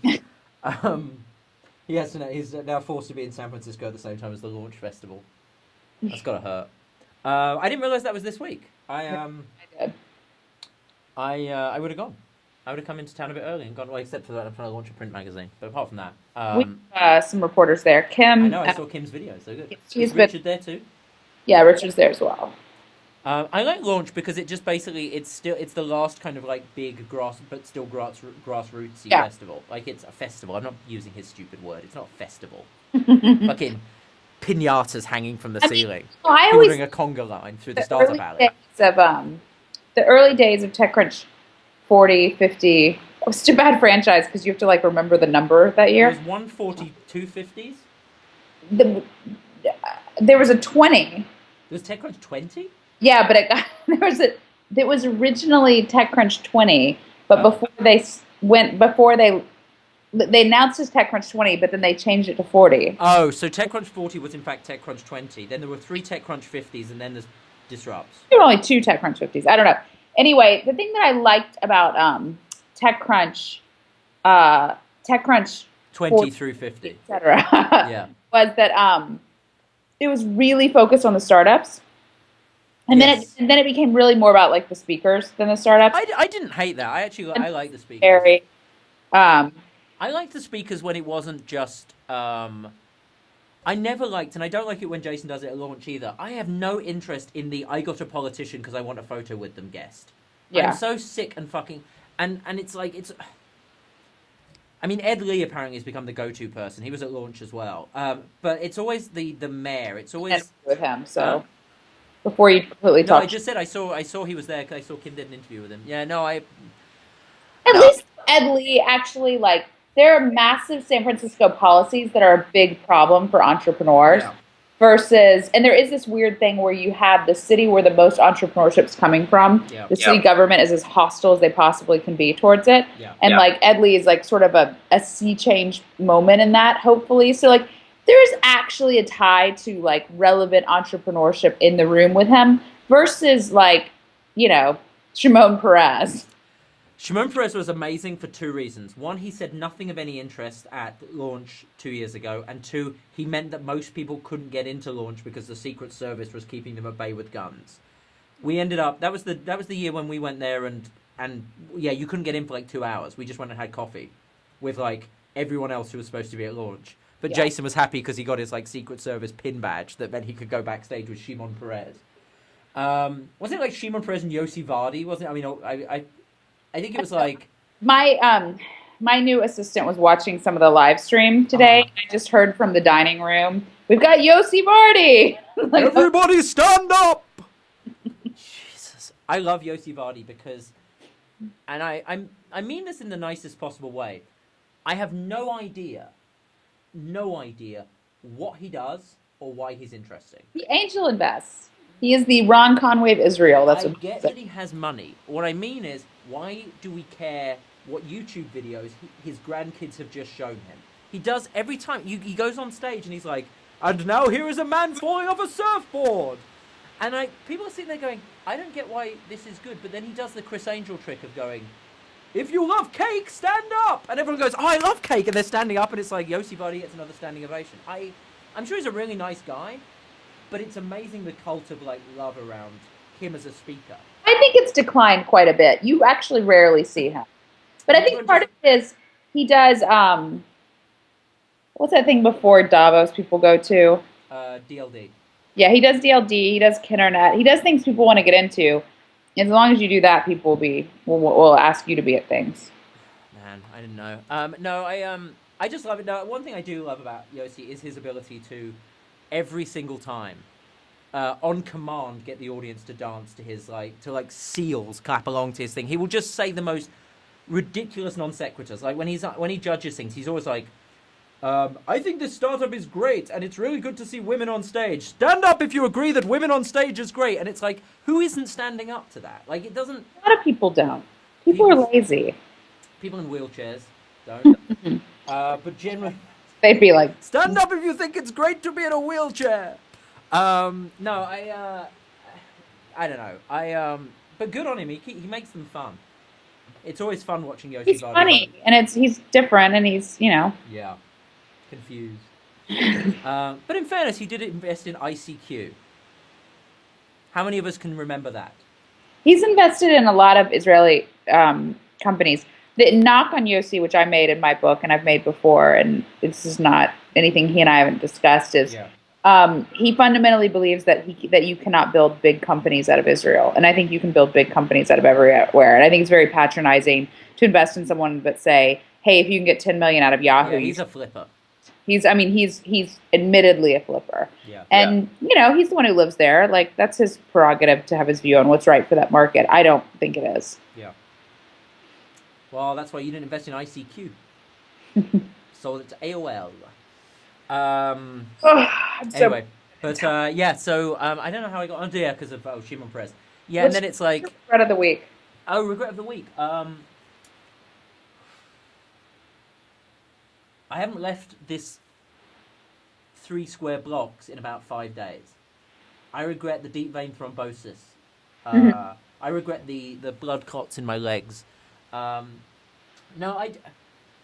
Speaker 2: He has to now, he's now forced to be in San Francisco at the same time as the launch festival. That's gotta hurt. I didn't realize that was this week.
Speaker 1: I did.
Speaker 2: I would have gone. I would have come into town a bit early and gone. Well, except for that, I'm trying to launch a print magazine. But apart from that,
Speaker 1: We some reporters there. Kim.
Speaker 2: I know I saw Kim's videos. They're good.
Speaker 1: She's
Speaker 2: Is Richard there too?
Speaker 1: Yeah, Richard's there as well.
Speaker 2: I like launch because it just basically it's the last kind of like big but still grassrootsy
Speaker 1: Yeah.
Speaker 2: festival. Like it's a festival. I'm not using his stupid word. It's not a festival. Fucking pinatas hanging from the ceiling.
Speaker 1: Well, I
Speaker 2: People
Speaker 1: always
Speaker 2: doing a conga line through the
Speaker 1: the
Speaker 2: starter
Speaker 1: early
Speaker 2: valley.
Speaker 1: days of the early days of TechCrunch 40, 50. It was such a bad franchise because you have to like remember the number that
Speaker 2: There
Speaker 1: year.
Speaker 2: was 142 50s.
Speaker 1: The, there was a 20.
Speaker 2: There was TechCrunch 20.
Speaker 1: Yeah, but it got, there was originally TechCrunch 20, but
Speaker 2: Oh.
Speaker 1: before they announced as TechCrunch 20, but then they changed it to 40.
Speaker 2: Oh, so TechCrunch 40 was in fact TechCrunch 20. Then there were 3 TechCrunch 50s, and then there's Disrupts.
Speaker 1: There were only 2 TechCrunch 50s. I don't know. Anyway, the thing that I liked about TechCrunch, TechCrunch
Speaker 2: 20
Speaker 1: 40,
Speaker 2: through 50.
Speaker 1: etc.,
Speaker 2: Yeah.
Speaker 1: was that it was really focused on the startups. And
Speaker 2: Yes.
Speaker 1: then it became really more about like the speakers than the startups.
Speaker 2: I didn't hate that. I like the speakers.
Speaker 1: Very,
Speaker 2: I liked the speakers when it wasn't just. I never liked, and I don't like it when Jason does it at launch either. I have no interest in the "I got a politician because I want a photo with them" guest.
Speaker 1: yeah.
Speaker 2: I'm so sick and fucking and it's like it's. I mean, Ed Lee apparently has become the go-to person. He was at launch as well. But it's always the mayor. It's always
Speaker 1: With him. So
Speaker 2: Huh?
Speaker 1: before you completely
Speaker 2: no.
Speaker 1: talk,
Speaker 2: I just said I saw he was there because I saw Kim did an interview with him. Yeah, no,
Speaker 1: at
Speaker 2: no.
Speaker 1: least Ed Lee actually like there are massive San Francisco policies that are a big problem for entrepreneurs.
Speaker 2: Yeah.
Speaker 1: Versus, and there is this weird thing where you have the city where the most entrepreneurship is coming from.
Speaker 2: Yeah.
Speaker 1: The city government is as hostile as they possibly can be towards it.
Speaker 2: Yeah.
Speaker 1: And like Ed Lee is like sort of a sea change moment in that, hopefully. So like there's actually a tie to like relevant entrepreneurship in the room with him versus like, Shimon Peres.
Speaker 2: Shimon Peres was amazing for 2 reasons. One, he said nothing of any interest at launch 2 years ago, and 2, he meant that most people couldn't get into launch because the Secret Service was keeping them at bay with guns. We ended up that was the year when we went there and yeah, you couldn't get in for like 2 hours. We just went and had coffee with like everyone else who was supposed to be at launch. But
Speaker 1: Yeah.
Speaker 2: Jason was happy because he got his like Secret Service pin badge that meant he could go backstage with Shimon Peres. Wasn't it like Shimon Peres and Yossi Vardy? Wasn't it? I mean, I think it was like
Speaker 1: My new assistant was watching some of the live stream today.
Speaker 2: Uh-huh.
Speaker 1: I just heard from the dining room, we've got Yossi Vardy. Like,
Speaker 2: everybody stand up. Jesus, I love Yossi Vardy because, and I mean this in the nicest possible way. I have no idea what he does or why he's interesting.
Speaker 1: he angel invests. He is the Ron Conway of Israel. That's
Speaker 2: I
Speaker 1: what
Speaker 2: get that he has money. What I mean is, why do we care what YouTube videos his grandkids have just shown him? He does every time. He goes on stage and he's like, and now here is a man falling off a surfboard. And people are sitting there going, I don't get why this is good. But then he does the Chris Angel trick of going, if you love cake, stand up. And everyone goes, oh, I love cake. And they're standing up and it's like, Yossi Vardy gets another standing ovation. I'm sure he's a really nice guy. But it's amazing the cult of like love around him as a speaker.
Speaker 1: I think it's declined quite a bit. You actually rarely see him. But I think part of it is he does what's that thing before Davos people go to?
Speaker 2: DLD.
Speaker 1: Yeah, he does DLD. He does Kinternet. He does things people want to get into. As long as you do that, people will ask you to be at things.
Speaker 2: Man, I didn't know. No, I just love it. No, one thing I do love about Yossi is his ability to, every single time, on command, get the audience to dance to his like seals clap along to his thing. He will just say the most ridiculous non sequiturs. Like when he judges things, he's always like, I think this startup is great, and it's really good to see women on stage. Stand up if you agree that women on stage is great. And it's like, who isn't standing up to that? Like, it doesn't.
Speaker 1: A lot of people don't. People are lazy.
Speaker 2: People in wheelchairs don't. But generally,
Speaker 1: they'd be like,
Speaker 2: stand up if you think it's great to be in a wheelchair. No, I don't know. But good on him. He makes them fun. It's always fun watching Yoshi.
Speaker 1: He's funny, and he's different, and he's
Speaker 2: yeah, confused. But in fairness, he did invest in ICQ. How many of us can remember that?
Speaker 1: He's invested in a lot of Israeli companies. The knock on Yossi, which I made in my book and I've made before, and this is not anything he and I haven't discussed, is he fundamentally believes that you cannot build big companies out of Israel. And I think you can build big companies out of everywhere. And I think it's very patronizing to invest in someone but say, hey, if you can get 10 million out of Yahoo.
Speaker 2: Yeah, he's a flipper.
Speaker 1: He's admittedly a flipper.
Speaker 2: Yeah.
Speaker 1: And, he's the one who lives there. Like, that's his prerogative to have his view on what's right for that market. I don't think it is.
Speaker 2: Yeah. Well, that's why you didn't invest in ICQ. Sold it to AOL. Anyway, so I don't know how I got onto because of Shimon Peres. Yeah, and then it's like
Speaker 1: regret of the week.
Speaker 2: Oh, regret of the week. I haven't left this 3 square blocks in about 5 days. I regret the deep vein thrombosis. I regret the blood clots in my legs.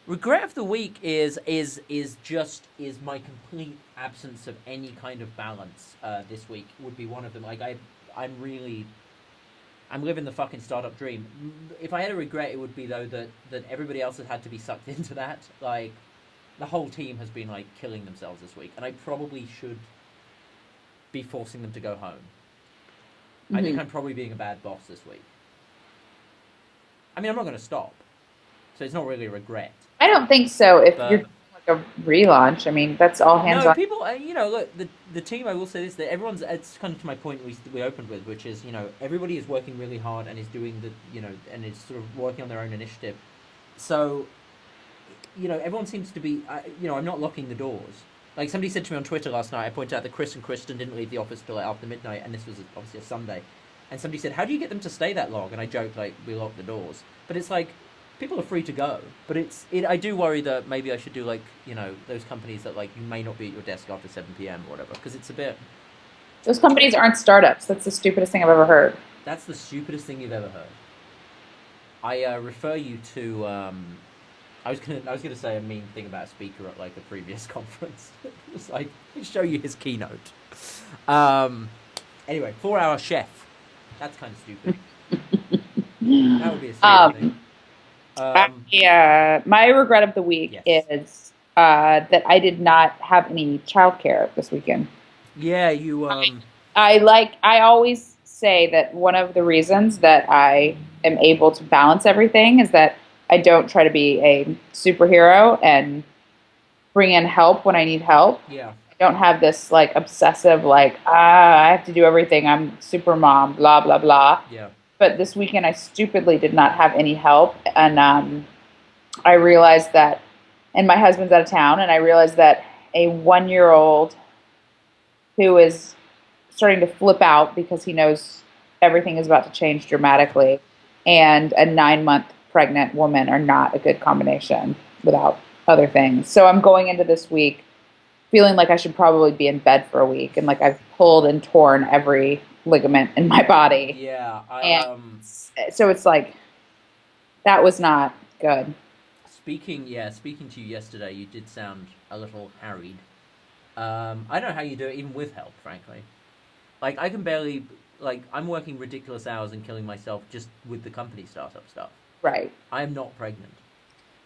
Speaker 2: Regret of the week is my complete absence of any kind of balance. This week would be one of them. Like I'm living the fucking startup dream. If I had a regret, it would be though that everybody else has had to be sucked into that. Like the whole team has been like killing themselves this week, and I probably should be forcing them to go home. Mm-hmm. I think I'm probably being a bad boss this week. I mean, I'm not going to stop, so it's not really a regret.
Speaker 1: I don't think so. If you're like a relaunch, I mean, that's all hands on.
Speaker 2: People, look, the team. I will say this: that everyone's. It's kind of to my point we opened with, which is everybody is working really hard and is doing and is sort of working on their own initiative. So, everyone seems to be. I'm not locking the doors. Like somebody said to me on Twitter last night, I pointed out that Chris and Kristen didn't leave the office till after midnight, and this was obviously a Sunday. And somebody said, "How do you get them to stay that long?" And I joked like, "We lock the doors." But it's like people are free to go. But I do worry that maybe I should do like those companies that like you may not be at your desk after 7 p.m. or whatever, because it's a bit.
Speaker 1: Those companies aren't startups. That's the stupidest thing I've ever heard.
Speaker 2: That's the stupidest thing you've ever heard. I refer you to. I was gonna say a mean thing about a speaker at like a previous conference. It's like show you his keynote. Anyway, 4-hour chef. That's kind of stupid. That would be a stupid thing.
Speaker 1: My regret of the week is that I did not have any childcare this weekend.
Speaker 2: Yeah, you.
Speaker 1: I always say that one of the reasons that I am able to balance everything is that I don't try to be a superhero and bring in help when I need help.
Speaker 2: Yeah.
Speaker 1: I don't have this like obsessive I have to do everything. I'm super mom, blah blah blah.
Speaker 2: Yeah.
Speaker 1: But this weekend I stupidly did not have any help, and I realized that, and my husband's out of town, and I realized that a 1-year-old who is starting to flip out because he knows everything is about to change dramatically, and a 9-month pregnant woman are not a good combination without other things. So I'm going into this week feeling like I should probably be in bed for a week, and like I've pulled and torn every ligament in my body.
Speaker 2: Yeah.
Speaker 1: So it's like that was not good.
Speaker 2: Speaking to you yesterday, you did sound a little harried. I don't know how you do it, even with help, frankly. Like I can barely I'm working ridiculous hours and killing myself just with the company startup stuff.
Speaker 1: Right.
Speaker 2: I am not pregnant.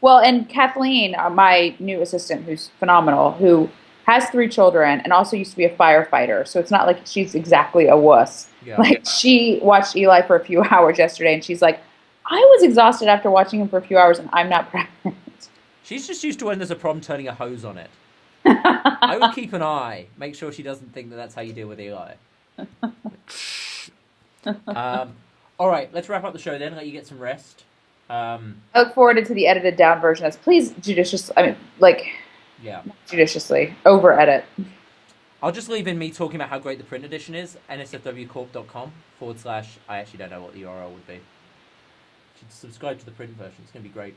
Speaker 1: Well, and Kathleen, my new assistant, who's phenomenal, who has 3 children, and also used to be a firefighter. So it's not like she's exactly a wuss.
Speaker 2: Yeah.
Speaker 1: Like she watched Eli for a few hours yesterday, and she's like, I was exhausted after watching him for a few hours, and I'm not pregnant.
Speaker 2: She's just used to when there's a problem turning a hose on it. I would keep an eye, make sure she doesn't think that that's how you deal with Eli. All right, let's wrap up the show then. Let you get some rest.
Speaker 1: I look forward to the edited down version. As please
Speaker 2: Yeah.
Speaker 1: judiciously over edit.
Speaker 2: I'll just leave in me talking about how great the print edition is. nsfwcorp.com / I actually don't know what the URL would be. You should subscribe to the print version. It's going to be great.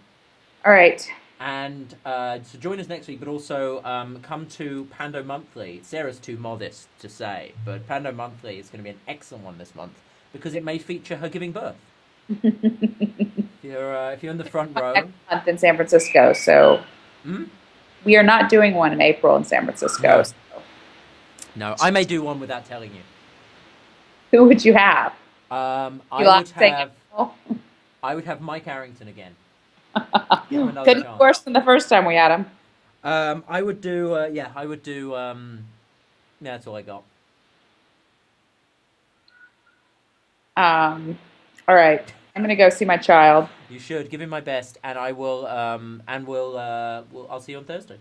Speaker 1: All right.
Speaker 2: And so join us next week, but also come to Pando Monthly. Sarah's too modest to say, but Pando Monthly is going to be an excellent one this month because it may feature her giving birth. if you're in the front row.
Speaker 1: Next month in San Francisco, so we are not doing one in April in San Francisco.
Speaker 2: No.
Speaker 1: So.
Speaker 2: No, I may do one without telling you.
Speaker 1: Who would you have?
Speaker 2: I would have Mike Arrington again. Give him another
Speaker 1: Couldn't be
Speaker 2: chance.
Speaker 1: worse than the first time we had him.
Speaker 2: I would do. Yeah, that's all I got.
Speaker 1: All right. I'm gonna go see my child.
Speaker 2: You should give him my best, and I will. I'll see you on Thursday.